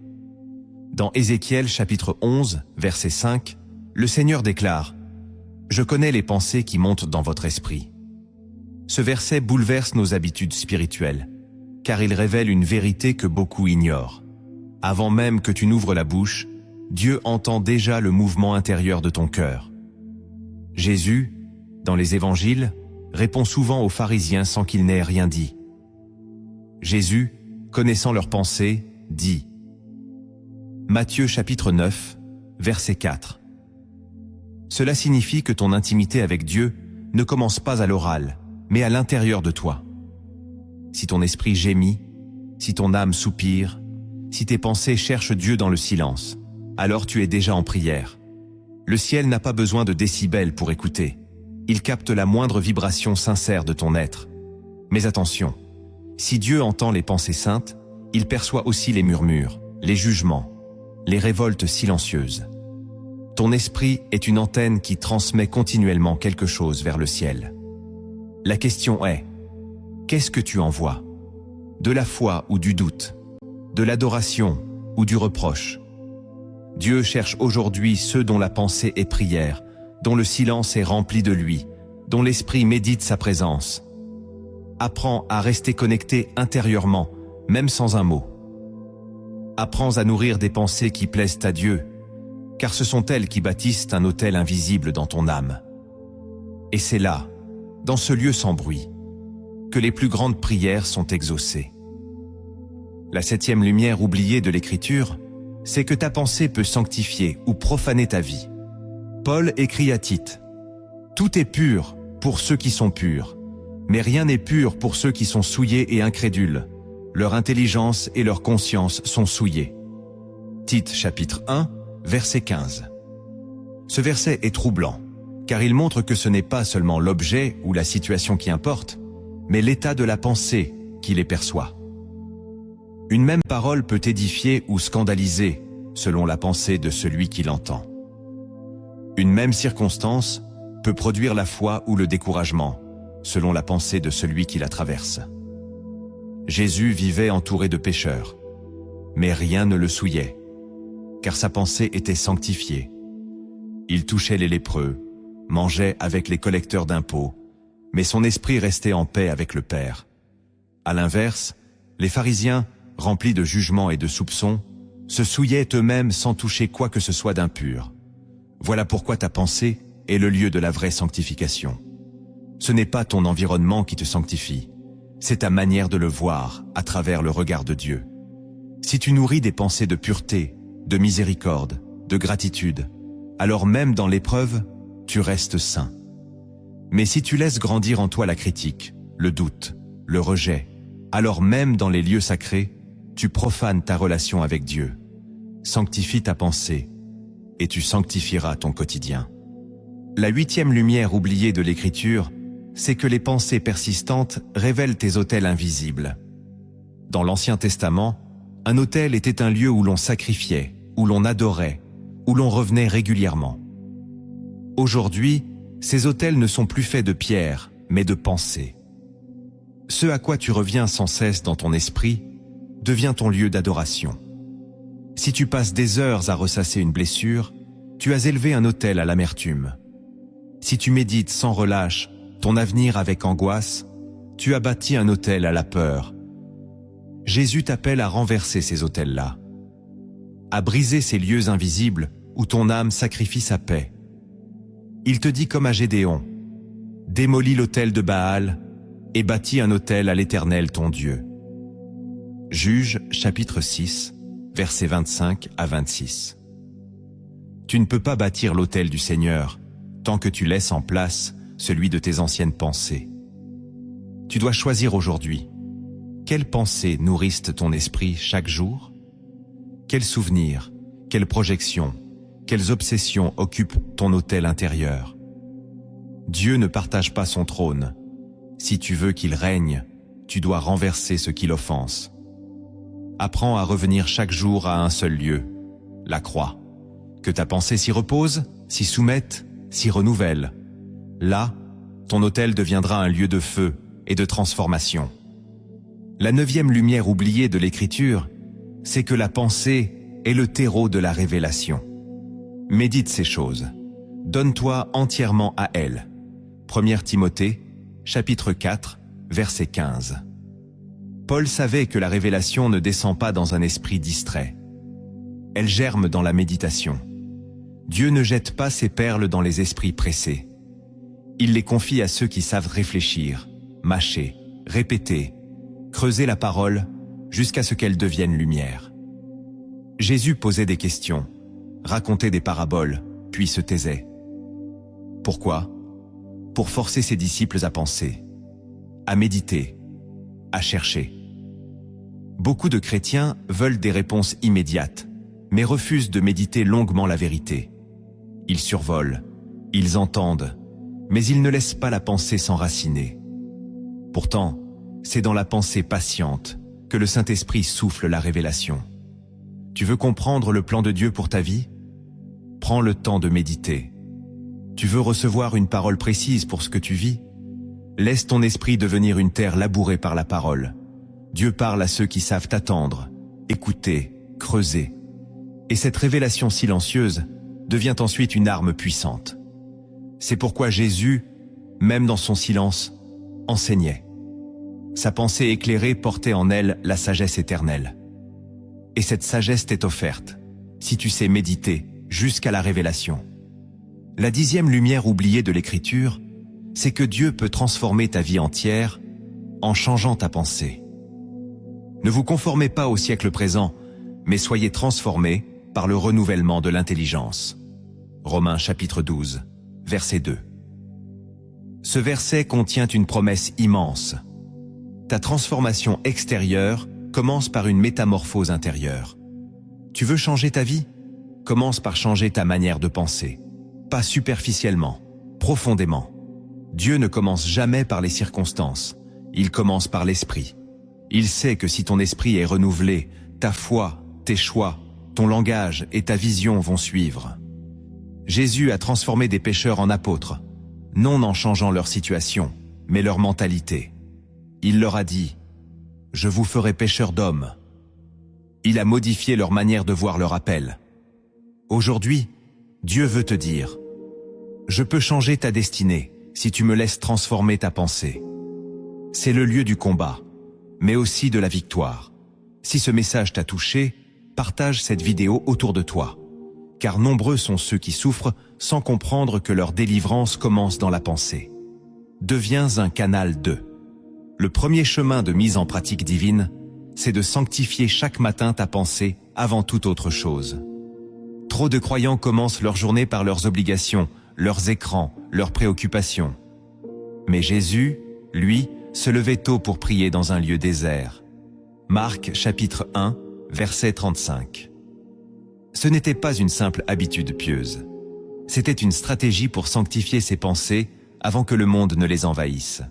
Dans Ézéchiel chapitre 11, verset 5, le Seigneur déclare « Je connais les pensées qui montent dans votre esprit ». Ce verset bouleverse nos habitudes spirituelles, car il révèle une vérité que beaucoup ignorent. Avant même que tu n'ouvres la bouche, Dieu entend déjà le mouvement intérieur de ton cœur. Jésus, dans les évangiles, répond souvent aux pharisiens sans qu'il n'ait rien dit. Jésus, connaissant leurs pensées, dit Matthieu chapitre 9, verset 4. Cela signifie que ton intimité avec Dieu ne commence pas à l'oral, mais à l'intérieur de toi. Si ton esprit gémit, si ton âme soupire, si tes pensées cherchent Dieu dans le silence, alors tu es déjà en prière. Le ciel n'a pas besoin de décibels pour écouter. Il capte la moindre vibration sincère de ton être. Mais attention, si Dieu entend les pensées saintes, il perçoit aussi les murmures, les jugements, les révoltes silencieuses. Ton esprit est une antenne qui transmet continuellement quelque chose vers le ciel. La question est, qu'est-ce que tu envoies? De la foi ou du doute? De l'adoration ou du reproche? Dieu cherche aujourd'hui ceux dont la pensée est prière, dont le silence est rempli de lui, dont l'esprit médite sa présence. Apprends à rester connecté intérieurement, même sans un mot. Apprends à nourrir des pensées qui plaisent à Dieu, car ce sont elles qui bâtissent un autel invisible dans ton âme. Et c'est là, dans ce lieu sans bruit, que les plus grandes prières sont exaucées. La septième lumière oubliée de l'Écriture, c'est que ta pensée peut sanctifier ou profaner ta vie. Paul écrit à Tite, « Tout est pur pour ceux qui sont purs, mais rien n'est pur pour ceux qui sont souillés et incrédules. Leur intelligence et leur conscience sont souillées. » Tite chapitre 1, verset 15. Ce verset est troublant, car il montre que ce n'est pas seulement l'objet ou la situation qui importe, mais l'état de la pensée qui les perçoit. Une même parole peut édifier ou scandaliser selon la pensée de celui qui l'entend. Une même circonstance peut produire la foi ou le découragement selon la pensée de celui qui la traverse. Jésus vivait entouré de pécheurs, mais rien ne le souillait, car sa pensée était sanctifiée. Il touchait les lépreux, mangeait avec les collecteurs d'impôts, mais son esprit restait en paix avec le Père. À l'inverse, les pharisiens, remplis de jugements et de soupçons, se souillaient eux-mêmes sans toucher quoi que ce soit d'impur. Voilà pourquoi ta pensée est le lieu de la vraie sanctification. Ce n'est pas ton environnement qui te sanctifie, c'est ta manière de le voir à travers le regard de Dieu. Si tu nourris des pensées de pureté, de miséricorde, de gratitude, alors même dans l'épreuve, tu restes saint. Mais si tu laisses grandir en toi la critique, le doute, le rejet, alors même dans les lieux sacrés, tu profanes ta relation avec Dieu. Sanctifie ta pensée et tu sanctifieras ton quotidien. La huitième lumière oubliée de l'Écriture, c'est que les pensées persistantes révèlent tes autels invisibles. Dans l'Ancien Testament, un autel était un lieu où l'on sacrifiait, où l'on adorait, où l'on revenait régulièrement. Aujourd'hui, ces autels ne sont plus faits de pierre, mais de pensées. Ce à quoi tu reviens sans cesse dans ton esprit devient ton lieu d'adoration. Si tu passes des heures à ressasser une blessure, tu as élevé un autel à l'amertume. Si tu médites sans relâche ton avenir avec angoisse, tu as bâti un autel à la peur. Jésus t'appelle à renverser ces autels-là, à briser ces lieux invisibles où ton âme sacrifie sa paix. Il te dit comme à Gédéon, « Démolis l'autel de Baal et bâtis un autel à l'Éternel ton Dieu. » Juges chapitre 6, versets 25 à 26. Tu ne peux pas bâtir l'autel du Seigneur tant que tu laisses en place celui de tes anciennes pensées. Tu dois choisir aujourd'hui. Quelles pensées nourrissent ton esprit chaque jour? Quels souvenirs, quelles projections, quelles obsessions occupent ton autel intérieur? Dieu ne partage pas son trône. Si tu veux qu'il règne, tu dois renverser ce qui l'offense. Apprends à revenir chaque jour à un seul lieu, la croix. Que ta pensée s'y repose, s'y soumette, s'y renouvelle. Là, ton autel deviendra un lieu de feu et de transformation. La neuvième lumière oubliée de l'Écriture, c'est que la pensée est le terreau de la révélation. Médite ces choses. Donne-toi entièrement à elles. 1 Timothée, chapitre 4, verset 15. Paul savait que la révélation ne descend pas dans un esprit distrait. Elle germe dans la méditation. Dieu ne jette pas ses perles dans les esprits pressés. Il les confie à ceux qui savent réfléchir, mâcher, répéter, creuser la parole jusqu'à ce qu'elle devienne lumière. Jésus posait des questions, racontait des paraboles, puis se taisait. Pourquoi? Pour forcer ses disciples à penser, à méditer, à chercher. Beaucoup de chrétiens veulent des réponses immédiates, mais refusent de méditer longuement la vérité. Ils survolent, ils entendent, mais ils ne laissent pas la pensée s'enraciner. Pourtant, c'est dans la pensée patiente que le Saint-Esprit souffle la révélation. Tu veux comprendre le plan de Dieu pour ta vie? Prends le temps de méditer. Tu veux recevoir une parole précise pour ce que tu vis? Laisse ton esprit devenir une terre labourée par la parole. Dieu parle à ceux qui savent attendre, écouter, creuser. Et cette révélation silencieuse devient ensuite une arme puissante. C'est pourquoi Jésus, même dans son silence, enseignait. Sa pensée éclairée portait en elle la sagesse éternelle. Et cette sagesse t'est offerte, si tu sais méditer jusqu'à la révélation. La 10e lumière oubliée de l'Écriture, c'est que Dieu peut transformer ta vie entière en changeant ta pensée. Ne vous conformez pas au siècle présent, mais soyez transformés par le renouvellement de l'intelligence. Romains chapitre 12, verset 2. Ce verset contient une promesse immense. Ta transformation extérieure commence par une métamorphose intérieure. Tu veux changer ta vie? Commence par changer ta manière de penser. Pas superficiellement, profondément. Dieu ne commence jamais par les circonstances, il commence par l'esprit. Il sait que si ton esprit est renouvelé, ta foi, tes choix, ton langage et ta vision vont suivre. Jésus a transformé des pécheurs en apôtres, non en changeant leur situation, mais leur mentalité. Il leur a dit « Je vous ferai pécheurs d'hommes ». Il a modifié leur manière de voir leur appel. Aujourd'hui, Dieu veut te dire « Je peux changer ta destinée si tu me laisses transformer ta pensée ». C'est le lieu du combat, mais aussi de la victoire. Si ce message t'a touché, partage cette vidéo autour de toi. Car nombreux sont ceux qui souffrent sans comprendre que leur délivrance commence dans la pensée. Deviens un canal d'eux. Le premier chemin de mise en pratique divine, c'est de sanctifier chaque matin ta pensée avant toute autre chose. Trop de croyants commencent leur journée par leurs obligations, leurs écrans, leurs préoccupations. Mais Jésus, lui, se levait tôt pour prier dans un lieu désert. Marc chapitre 1, verset 35. Ce n'était pas une simple habitude pieuse. C'était une stratégie pour sanctifier ses pensées avant que le monde ne les envahisse.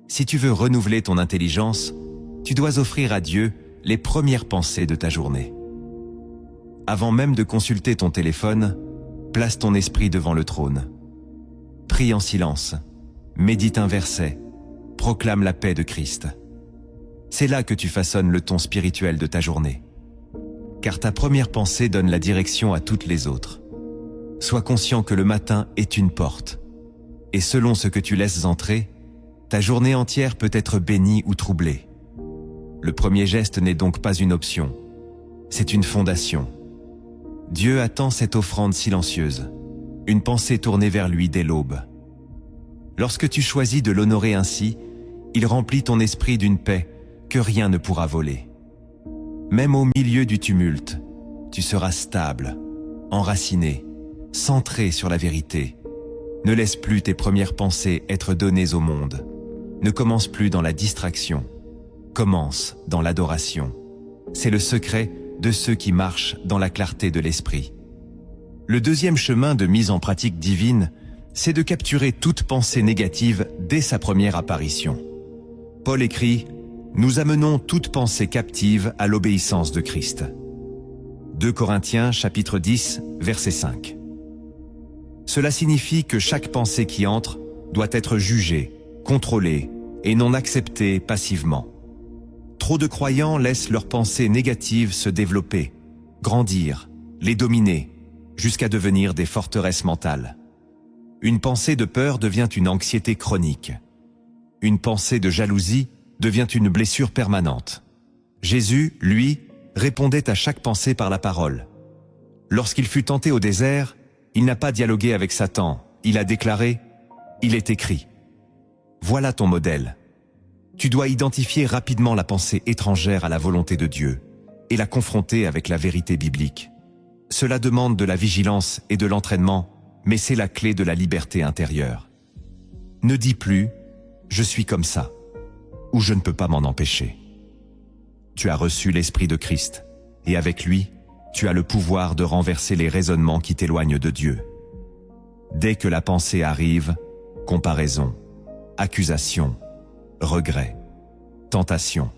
Si tu veux renouveler ton intelligence, tu dois offrir à Dieu les premières pensées de ta journée. Avant même de consulter ton téléphone, place ton esprit devant le trône. Prie en silence, médite un verset, proclame la paix de Christ. C'est là que tu façonnes le ton spirituel de ta journée. Car ta première pensée donne la direction à toutes les autres. Sois conscient que le matin est une porte. Et selon ce que tu laisses entrer, ta journée entière peut être bénie ou troublée. Le premier geste n'est donc pas une option, c'est une fondation. Dieu attend cette offrande silencieuse, une pensée tournée vers lui dès l'aube. Lorsque tu choisis de l'honorer ainsi, il remplit ton esprit d'une paix que rien ne pourra voler. Même au milieu du tumulte, tu seras stable, enraciné, centré sur la vérité. Ne laisse plus tes premières pensées être données au monde. Ne commence plus dans la distraction. Commence dans l'adoration. C'est le secret de ceux qui marchent dans la clarté de l'esprit. Le deuxième chemin de mise en pratique divine, c'est de capturer toute pensée négative dès sa première apparition. Paul écrit « Nous amenons toute pensée captive à l'obéissance de Christ ». 2 Corinthiens chapitre 10, verset 5. Cela signifie que chaque pensée qui entre doit être jugée, contrôlée et non acceptée passivement. Trop de croyants laissent leurs pensées négatives se développer, grandir, les dominer, jusqu'à devenir des forteresses mentales. Une pensée de peur devient une anxiété chronique. Une pensée de jalousie devient une blessure permanente. Jésus, lui, répondait à chaque pensée par la parole. Lorsqu'il fut tenté au désert, il n'a pas dialogué avec Satan, il a déclaré « Il est écrit ». Voilà ton modèle. Tu dois identifier rapidement la pensée étrangère à la volonté de Dieu et la confronter avec la vérité biblique. Cela demande de la vigilance et de l'entraînement, mais c'est la clé de la liberté intérieure. Ne dis plus « je suis comme ça » ou « je ne peux pas m'en empêcher ». Tu as reçu l'Esprit de Christ et avec lui, tu as le pouvoir de renverser les raisonnements qui t'éloignent de Dieu. Dès que la pensée arrive, comparaison, accusation, regret, tentation,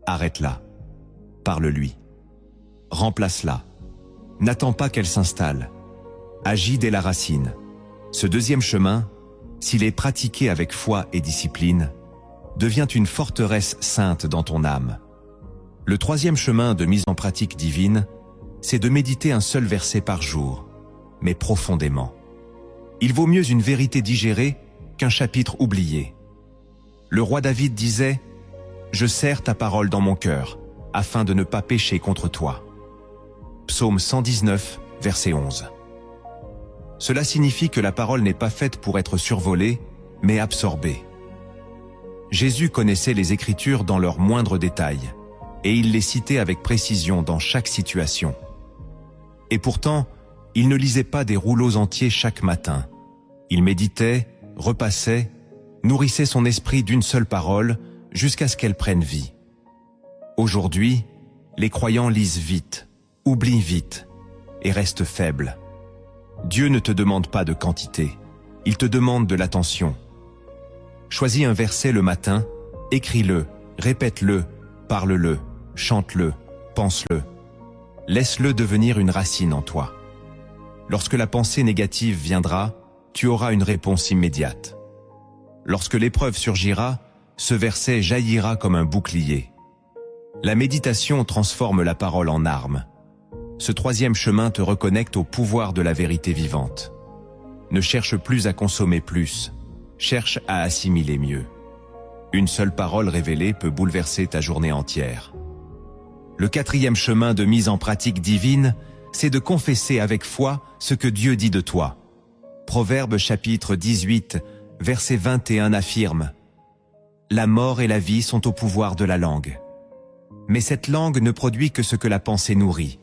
arrête-la, parle-lui, remplace-la, n'attends pas qu'elle s'installe, agis dès la racine. Ce deuxième chemin, s'il est pratiqué avec foi et discipline, devient une forteresse sainte dans ton âme. Le troisième chemin de mise en pratique divine, c'est de méditer un seul verset par jour, mais profondément. Il vaut mieux une vérité digérée qu'un chapitre oublié. Le roi David disait « Je serre ta parole dans mon cœur, afin de ne pas pécher contre toi ». Psaume 119, verset 11. Cela signifie que la parole n'est pas faite pour être survolée, mais absorbée. Jésus connaissait les Écritures dans leurs moindres détails, et il les citait avec précision dans chaque situation. Et pourtant, il ne lisait pas des rouleaux entiers chaque matin. Il méditait, repassait, nourrissait son esprit d'une seule parole jusqu'à ce qu'elle prenne vie. Aujourd'hui, les croyants lisent vite, oublient vite et restent faibles. Dieu ne te demande pas de quantité, il te demande de l'attention. Choisis un verset le matin, écris-le, répète-le, parle-le, chante-le, pense-le. Laisse-le devenir une racine en toi. Lorsque la pensée négative viendra, tu auras une réponse immédiate. Lorsque l'épreuve surgira, ce verset jaillira comme un bouclier. La méditation transforme la parole en arme. Ce troisième chemin te reconnecte au pouvoir de la vérité vivante. Ne cherche plus à consommer plus, cherche à assimiler mieux. Une seule parole révélée peut bouleverser ta journée entière. Le quatrième chemin de mise en pratique divine, c'est de confesser avec foi ce que Dieu dit de toi. Proverbes chapitre 18, verset 21 affirme « La mort et la vie sont au pouvoir de la langue. Mais cette langue ne produit que ce que la pensée nourrit.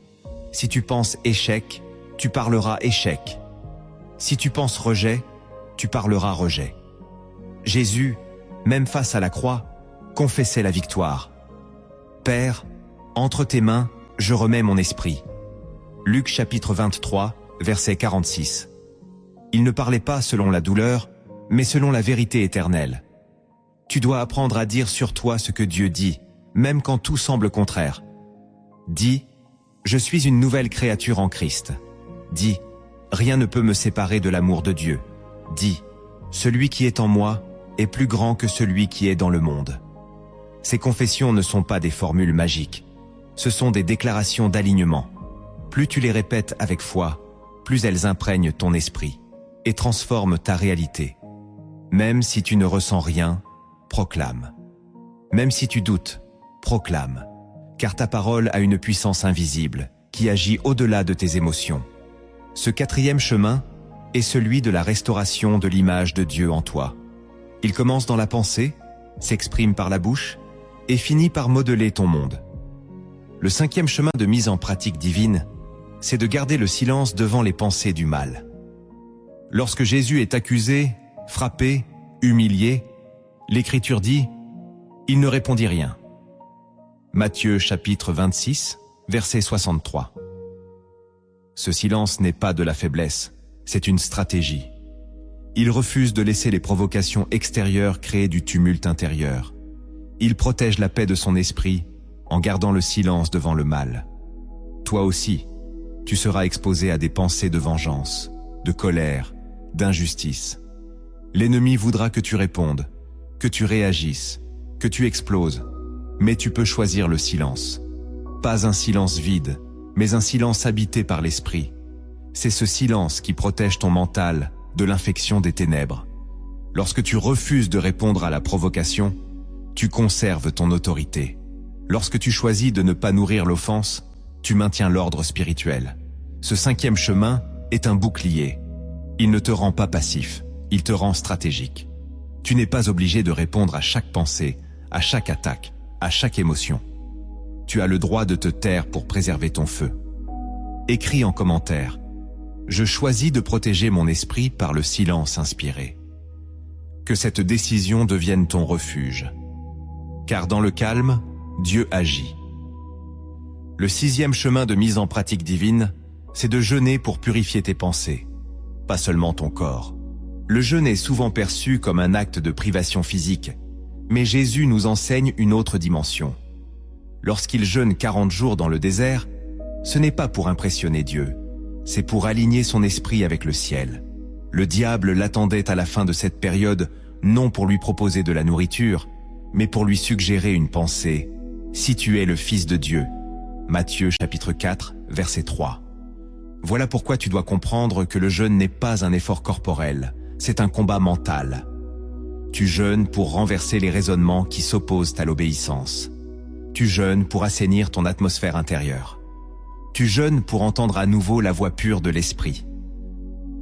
Si tu penses échec, tu parleras échec. Si tu penses rejet, tu parleras rejet. » Jésus, même face à la croix, confessait la victoire. « Père, entre tes mains, je remets mon esprit. Luc chapitre 23, verset 46. Il ne parlait pas selon la douleur, mais selon la vérité éternelle. Tu dois apprendre à dire sur toi ce que Dieu dit, même quand tout semble contraire. Dis, je suis une nouvelle créature en Christ. Dis, rien ne peut me séparer de l'amour de Dieu. Dis, celui qui est en moi est plus grand que celui qui est dans le monde. Ces confessions ne sont pas des formules magiques. Ce sont des déclarations d'alignement. Plus tu les répètes avec foi, plus elles imprègnent ton esprit et transforment ta réalité. Même si tu ne ressens rien, proclame. Même si tu doutes, proclame. Car ta parole a une puissance invisible qui agit au-delà de tes émotions. Ce quatrième chemin est celui de la restauration de l'image de Dieu en toi. Il commence dans la pensée, s'exprime par la bouche et finit par modeler ton monde. Le cinquième chemin de mise en pratique divine, c'est de garder le silence devant les pensées du mal. Lorsque Jésus est accusé, frappé, humilié, l'Écriture dit « Il ne répondit rien ». Matthieu chapitre 26, verset 63. Ce silence n'est pas de la faiblesse, c'est une stratégie. Il refuse de laisser les provocations extérieures créer du tumulte intérieur. Il protège la paix de son esprit en gardant le silence devant le mal. Toi aussi, tu seras exposé à des pensées de vengeance, de colère, d'injustice. L'ennemi voudra que tu répondes, que tu réagisses, que tu exploses, mais tu peux choisir le silence. Pas un silence vide, mais un silence habité par l'esprit. C'est ce silence qui protège ton mental de l'infection des ténèbres. Lorsque tu refuses de répondre à la provocation, tu conserves ton autorité. Lorsque tu choisis de ne pas nourrir l'offense, tu maintiens l'ordre spirituel. Ce cinquième chemin est un bouclier. Il ne te rend pas passif, il te rend stratégique. Tu n'es pas obligé de répondre à chaque pensée, à chaque attaque, à chaque émotion. Tu as le droit de te taire pour préserver ton feu. Écris en commentaire « Je choisis de protéger mon esprit par le silence inspiré ». Que cette décision devienne ton refuge. Car dans le calme, Dieu agit. Le sixième chemin de mise en pratique divine, c'est de jeûner pour purifier tes pensées, pas seulement ton corps. Le jeûne est souvent perçu comme un acte de privation physique, mais Jésus nous enseigne une autre dimension. Lorsqu'il jeûne 40 jours dans le désert, ce n'est pas pour impressionner Dieu, c'est pour aligner son esprit avec le ciel. Le diable l'attendait à la fin de cette période, non pour lui proposer de la nourriture, mais pour lui suggérer une pensée. Si tu es le Fils de Dieu. Matthieu chapitre 4, verset 3. Voilà pourquoi tu dois comprendre que le jeûne n'est pas un effort corporel, c'est un combat mental. Tu jeûnes pour renverser les raisonnements qui s'opposent à l'obéissance. Tu jeûnes pour assainir ton atmosphère intérieure. Tu jeûnes pour entendre à nouveau la voix pure de l'esprit.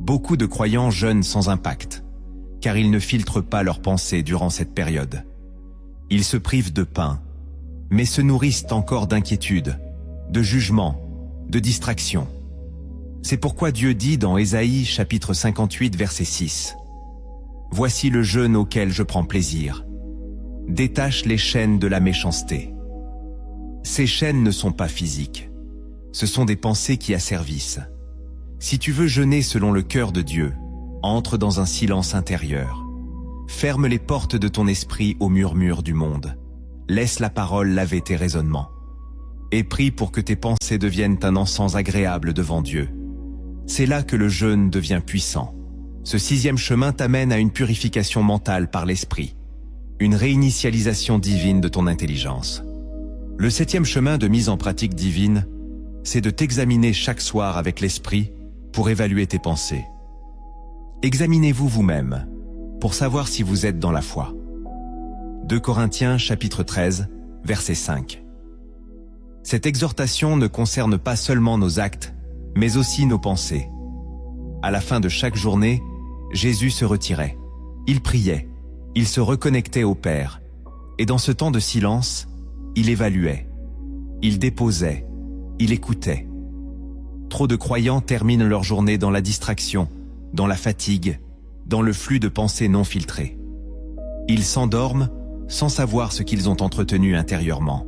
Beaucoup de croyants jeûnent sans impact, car ils ne filtrent pas leurs pensées durant cette période. Ils se privent de pain, mais se nourrissent encore d'inquiétude, de jugement, de distraction. C'est pourquoi Dieu dit dans Ésaïe chapitre 58 verset 6 « Voici le jeûne auquel je prends plaisir. Détache les chaînes de la méchanceté. » Ces chaînes ne sont pas physiques. Ce sont des pensées qui asservissent. Si tu veux jeûner selon le cœur de Dieu, entre dans un silence intérieur. Ferme les portes de ton esprit au murmure du monde. Laisse la parole laver tes raisonnements. Et prie pour que tes pensées deviennent un encens agréable devant Dieu. C'est là que le jeûne devient puissant. Ce sixième chemin t'amène à une purification mentale par l'esprit, une réinitialisation divine de ton intelligence. Le septième chemin de mise en pratique divine, c'est de t'examiner chaque soir avec l'esprit pour évaluer tes pensées. Examinez-vous vous-même pour savoir si vous êtes dans la foi. 2 Corinthiens chapitre 13, verset 5. Cette exhortation ne concerne pas seulement nos actes, mais aussi nos pensées. À la fin de chaque journée, Jésus se retirait. Il priait, il se reconnectait au Père, et dans ce temps de silence, il évaluait, il déposait, il écoutait. Trop de croyants terminent leur journée dans la distraction, dans la fatigue, dans le flux de pensées non filtrées. Ils s'endorment sans savoir ce qu'ils ont entretenu intérieurement.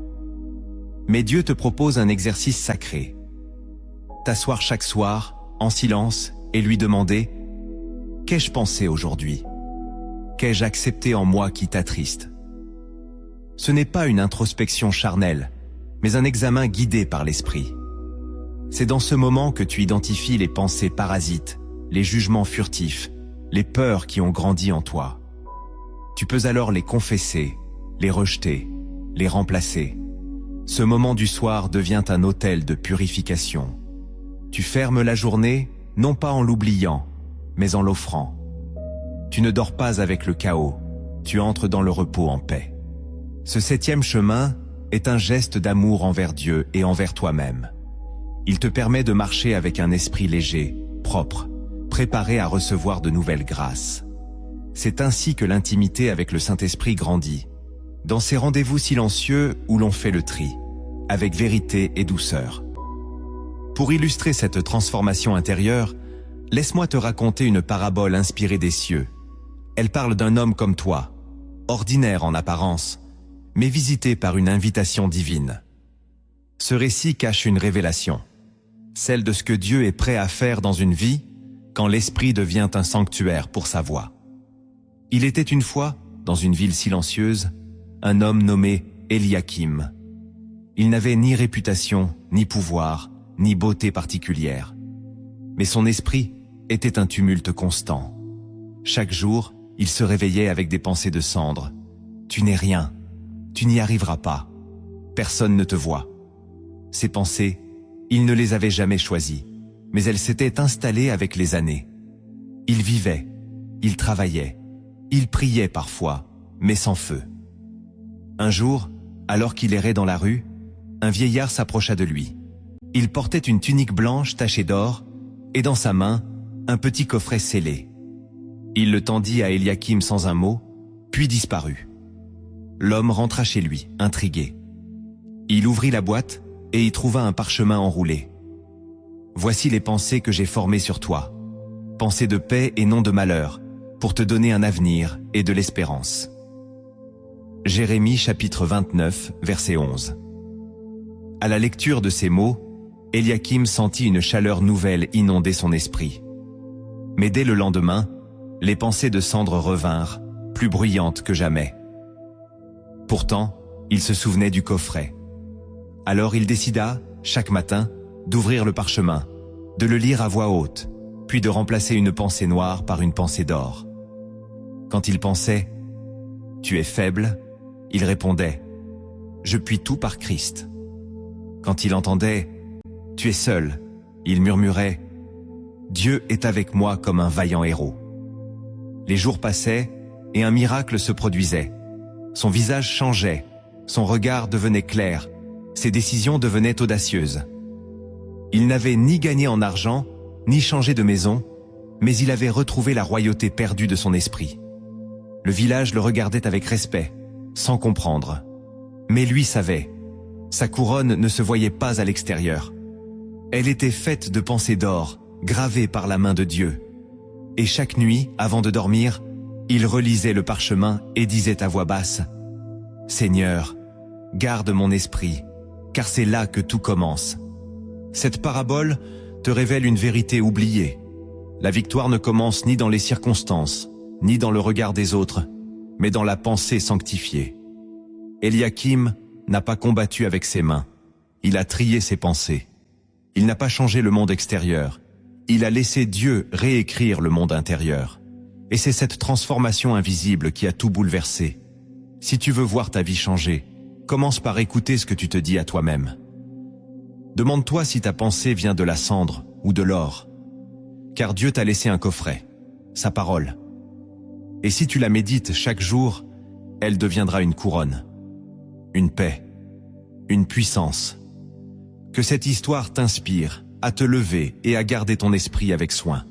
Mais Dieu te propose un exercice sacré. t'asseoir chaque soir, en silence, et lui demander « Qu'ai-je pensé aujourd'hui ? Qu'ai-je accepté en moi qui t'attriste ?» Ce n'est pas une introspection charnelle, mais un examen guidé par l'esprit. C'est dans ce moment que tu identifies les pensées parasites, les jugements furtifs, les peurs qui ont grandi en toi. Tu peux alors les confesser, les rejeter, les remplacer. Ce moment du soir devient un autel de purification. Tu fermes la journée, non pas en l'oubliant, mais en l'offrant. Tu ne dors pas avec le chaos, tu entres dans le repos en paix. Ce 7e chemin est un geste d'amour envers Dieu et envers toi-même. Il te permet de marcher avec un esprit léger, propre, préparé à recevoir de nouvelles grâces. C'est ainsi que l'intimité avec le Saint-Esprit grandit, dans ces rendez-vous silencieux où l'on fait le tri, avec vérité et douceur. Pour illustrer cette transformation intérieure, laisse-moi te raconter une parabole inspirée des cieux. Elle parle d'un homme comme toi, ordinaire en apparence, mais visité par une invitation divine. Ce récit cache une révélation, celle de ce que Dieu est prêt à faire dans une vie quand l'esprit devient un sanctuaire pour sa voix. Il était une fois, dans une ville silencieuse, un homme nommé Eliakim. Il n'avait ni réputation, ni pouvoir, ni beauté particulière. Mais son esprit était un tumulte constant. Chaque jour, il se réveillait avec des pensées de cendre. « Tu n'es rien. Tu n'y arriveras pas. Personne ne te voit. » Ces pensées, il ne les avait jamais choisies, mais elles s'étaient installées avec les années. Il vivait, il travaillait, il priait parfois, mais sans feu. Un jour, alors qu'il errait dans la rue, un vieillard s'approcha de lui. Il portait une tunique blanche tachée d'or, et dans sa main, un petit coffret scellé. Il le tendit à Eliakim sans un mot, puis disparut. L'homme rentra chez lui, intrigué. Il ouvrit la boîte et y trouva un parchemin enroulé. « Voici les pensées que j'ai formées sur toi. Pensées de paix et non de malheur, pour te donner un avenir et de l'espérance. » Jérémie chapitre 29, verset 11. À la lecture de ces mots, Eliakim sentit une chaleur nouvelle inonder son esprit. Mais dès le lendemain, les pensées de cendre revinrent, plus bruyantes que jamais. Pourtant, il se souvenait du coffret. Alors il décida, chaque matin, d'ouvrir le parchemin, de le lire à voix haute, puis de remplacer une pensée noire par une pensée d'or. Quand il pensait « Tu es faible », il répondait « Je puis tout par Christ ». Quand il entendait « Tu es seul », il murmurait « Dieu est avec moi comme un vaillant héros ». Les jours passaient et un miracle se produisait. Son visage changeait, son regard devenait clair, ses décisions devenaient audacieuses. Il n'avait ni gagné en argent, ni changé de maison, mais il avait retrouvé la royauté perdue de son esprit. Le village le regardait avec respect, sans comprendre. Mais lui savait, sa couronne ne se voyait pas à l'extérieur. Elle était faite de pensées d'or, gravées par la main de Dieu. Et chaque nuit, avant de dormir, il relisait le parchemin et disait à voix basse « Seigneur, garde mon esprit, car c'est là que tout commence. » Cette parabole te révèle une vérité oubliée. La victoire ne commence ni dans les circonstances, ni dans le regard des autres, mais dans la pensée sanctifiée. Eliakim n'a pas combattu avec ses mains, il a trié ses pensées. Il n'a pas changé le monde extérieur, il a laissé Dieu réécrire le monde intérieur. Et c'est cette transformation invisible qui a tout bouleversé. Si tu veux voir ta vie changer, commence par écouter ce que tu te dis à toi-même. Demande-toi si ta pensée vient de la cendre ou de l'or. Car Dieu t'a laissé un coffret, sa parole. Et si tu la médites chaque jour, elle deviendra une couronne, une paix, une puissance. Que cette histoire t'inspire à te lever et à garder ton esprit avec soin.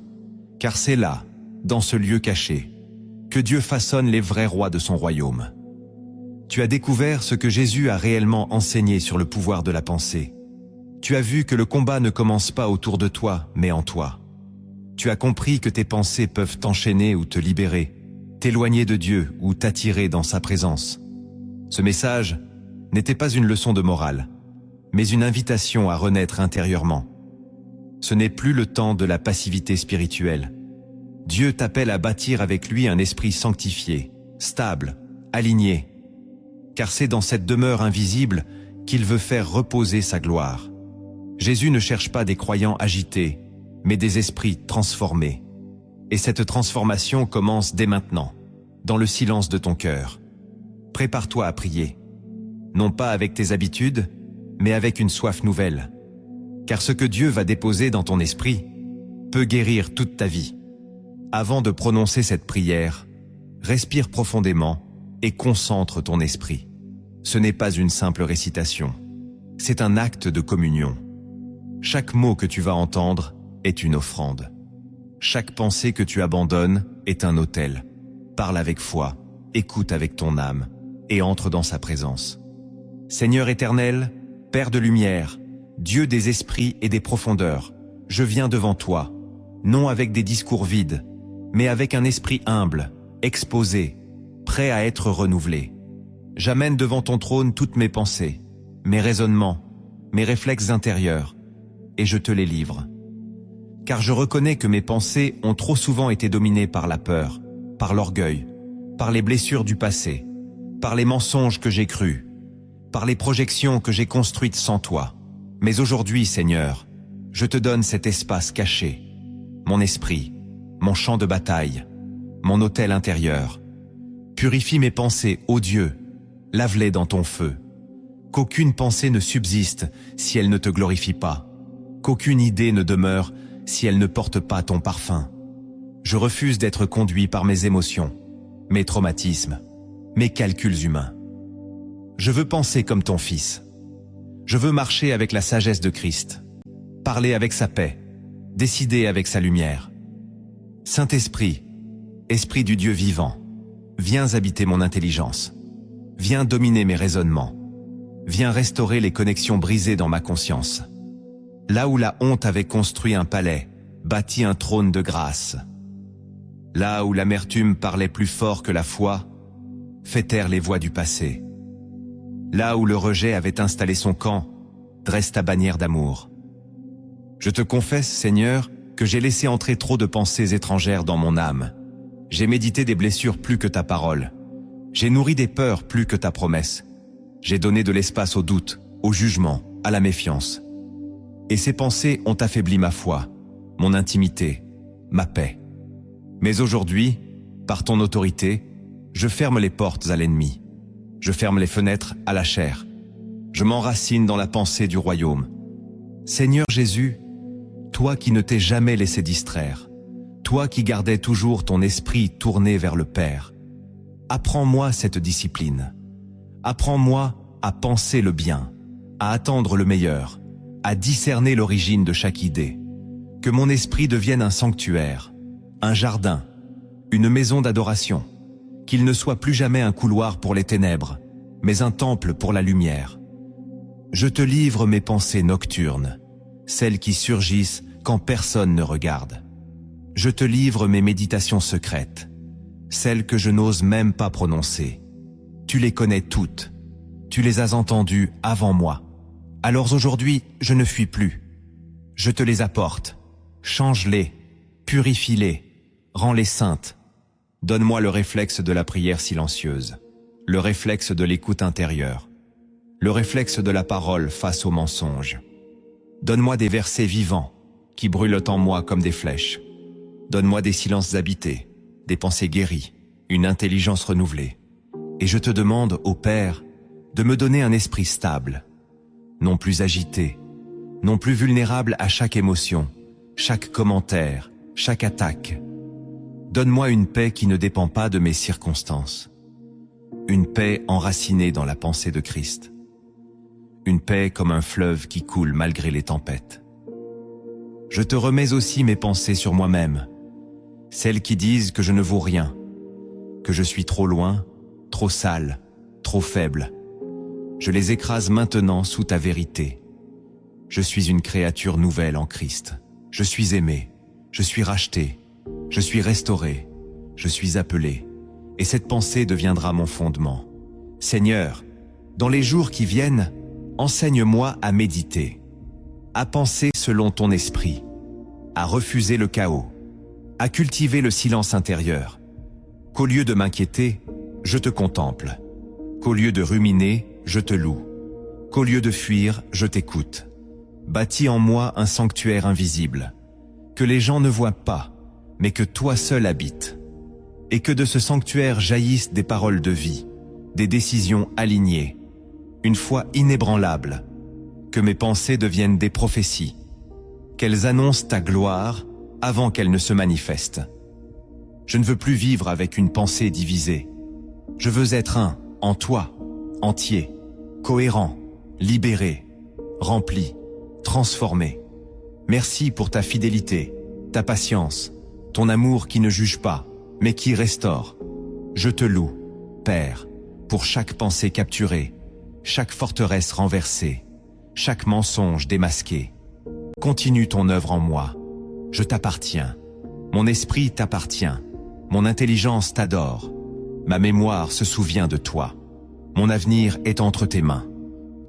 Car c'est là, dans ce lieu caché, que Dieu façonne les vrais rois de son royaume. Tu as découvert ce que Jésus a réellement enseigné sur le pouvoir de la pensée. Tu as vu que le combat ne commence pas autour de toi, mais en toi. Tu as compris que tes pensées peuvent t'enchaîner ou te libérer, t'éloigner de Dieu ou t'attirer dans sa présence. Ce message n'était pas une leçon de morale, mais une invitation à renaître intérieurement. Ce n'est plus le temps de la passivité spirituelle. Dieu t'appelle à bâtir avec lui un esprit sanctifié, stable, aligné. Car c'est dans cette demeure invisible qu'il veut faire reposer sa gloire. Jésus ne cherche pas des croyants agités, mais des esprits transformés. Et cette transformation commence dès maintenant, dans le silence de ton cœur. Prépare-toi à prier, non pas avec tes habitudes, mais avec une soif nouvelle. Car ce que Dieu va déposer dans ton esprit peut guérir toute ta vie. Avant de prononcer cette prière, respire profondément et concentre ton esprit. Ce n'est pas une simple récitation, c'est un acte de communion. Chaque mot que tu vas entendre est une offrande. Chaque pensée que tu abandonnes est un autel. Parle avec foi, écoute avec ton âme et entre dans sa présence. Seigneur éternel, Père de lumière, Dieu des esprits et des profondeurs, je viens devant toi, non avec des discours vides, mais avec un esprit humble, exposé, prêt à être renouvelé. J'amène devant ton trône toutes mes pensées, mes raisonnements, mes réflexes intérieurs, et je te les livre. Car je reconnais que mes pensées ont trop souvent été dominées par la peur, par l'orgueil, par les blessures du passé, par les mensonges que j'ai crus, par les projections que j'ai construites sans toi. Mais aujourd'hui, Seigneur, je te donne cet espace caché, mon esprit, mon champ de bataille, mon autel intérieur. Purifie mes pensées, ô Dieu, lave-les dans ton feu. Qu'aucune pensée ne subsiste si elle ne te glorifie pas. Qu'aucune idée ne demeure si elle ne porte pas ton parfum. Je refuse d'être conduit par mes émotions, mes traumatismes, mes calculs humains. Je veux penser comme ton Fils. Je veux marcher avec la sagesse de Christ, parler avec sa paix, décider avec sa lumière. Saint-Esprit, Esprit du Dieu vivant, viens habiter mon intelligence. Viens dominer mes raisonnements. Viens restaurer les connexions brisées dans ma conscience. Là où la honte avait construit un palais, bâti un trône de grâce. Là où l'amertume parlait plus fort que la foi, fait taire les voix du passé. Là où le rejet avait installé son camp, dresse ta bannière d'amour. Je te confesse, Seigneur, que j'ai laissé entrer trop de pensées étrangères dans mon âme. J'ai médité des blessures plus que ta parole. J'ai nourri des peurs plus que ta promesse. J'ai donné de l'espace au doute, au jugement, à la méfiance. Et ces pensées ont affaibli ma foi, mon intimité, ma paix. Mais aujourd'hui, par ton autorité, je ferme les portes à l'ennemi. Je ferme les fenêtres à la chair. Je m'enracine dans la pensée du royaume. Seigneur Jésus, toi qui ne t'es jamais laissé distraire, toi qui gardais toujours ton esprit tourné vers le Père, apprends-moi cette discipline. Apprends-moi à penser le bien, à attendre le meilleur, à discerner l'origine de chaque idée. Que mon esprit devienne un sanctuaire, un jardin, une maison d'adoration. Qu'il ne soit plus jamais un couloir pour les ténèbres, mais un temple pour la lumière. Je te livre mes pensées nocturnes, celles qui surgissent quand personne ne regarde. Je te livre mes méditations secrètes, celles que je n'ose même pas prononcer. Tu les connais toutes, tu les as entendues avant moi. Alors aujourd'hui, je ne fuis plus. Je te les apporte, change-les, purifie-les, rends-les saintes. Donne-moi le réflexe de la prière silencieuse, le réflexe de l'écoute intérieure, le réflexe de la parole face aux mensonges. Donne-moi des versets vivants qui brûlent en moi comme des flèches. Donne-moi des silences habités, des pensées guéries, une intelligence renouvelée. Et je te demande, ô Père, de me donner un esprit stable, non plus agité, non plus vulnérable à chaque émotion, chaque commentaire, chaque attaque. Donne-moi une paix qui ne dépend pas de mes circonstances. Une paix enracinée dans la pensée de Christ. Une paix comme un fleuve qui coule malgré les tempêtes. Je te remets aussi mes pensées sur moi-même, celles qui disent que je ne vaux rien, que je suis trop loin, trop sale, trop faible. Je les écrase maintenant sous ta vérité. Je suis une créature nouvelle en Christ. Je suis aimé, je suis racheté. Je suis restauré, je suis appelé, et cette pensée deviendra mon fondement. Seigneur, dans les jours qui viennent, enseigne-moi à méditer, à penser selon ton esprit, à refuser le chaos, à cultiver le silence intérieur. Qu'au lieu de m'inquiéter, je te contemple. Qu'au lieu de ruminer, je te loue. Qu'au lieu de fuir, je t'écoute. Bâtis en moi un sanctuaire invisible, que les gens ne voient pas, mais que toi seul habites. Et que de ce sanctuaire jaillissent des paroles de vie, des décisions alignées, une foi inébranlable, que mes pensées deviennent des prophéties, qu'elles annoncent ta gloire avant qu'elles ne se manifestent. Je ne veux plus vivre avec une pensée divisée. Je veux être un, en toi, entier, cohérent, libéré, rempli, transformé. Merci pour ta fidélité, ta patience, ton amour qui ne juge pas, mais qui restaure. Je te loue, Père, pour chaque pensée capturée, chaque forteresse renversée, chaque mensonge démasqué. Continue ton œuvre en moi. Je t'appartiens. Mon esprit t'appartient. Mon intelligence t'adore. Ma mémoire se souvient de toi. Mon avenir est entre tes mains.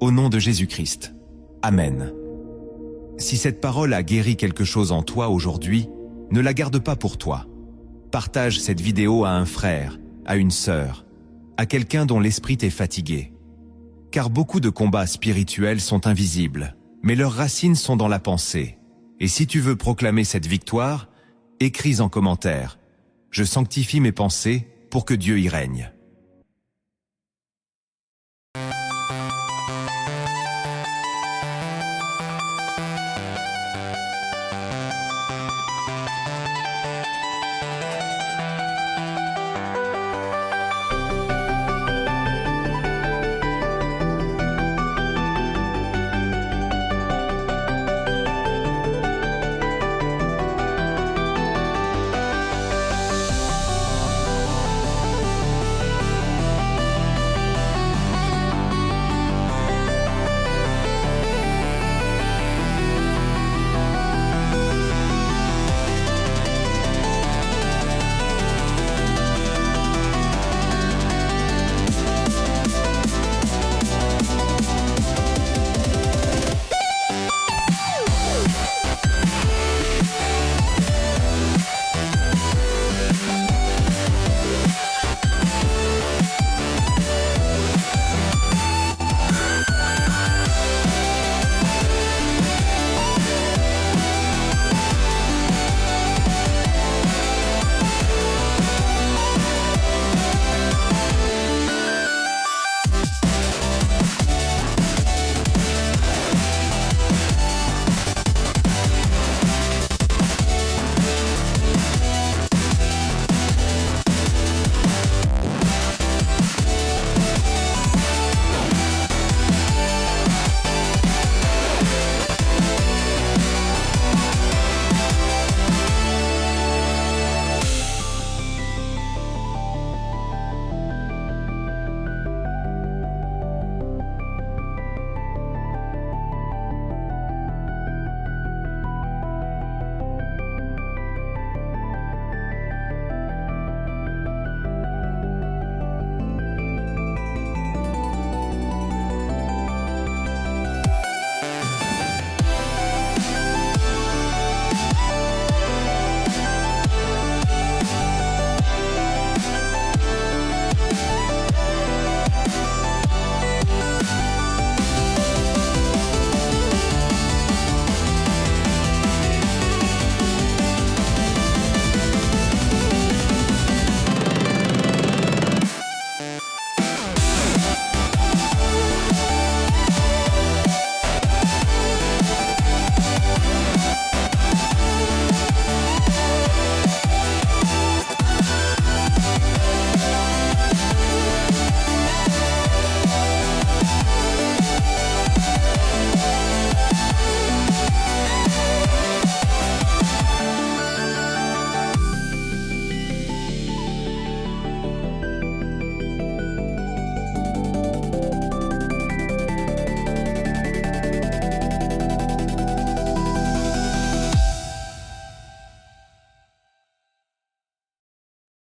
Au nom de Jésus-Christ. Amen. Si cette parole a guéri quelque chose en toi aujourd'hui, ne la garde pas pour toi. Partage cette vidéo à un frère, à une sœur, à quelqu'un dont l'esprit est fatigué. Car beaucoup de combats spirituels sont invisibles, mais leurs racines sont dans la pensée. Et si tu veux proclamer cette victoire, écris en commentaire « Je sanctifie mes pensées pour que Dieu y règne ».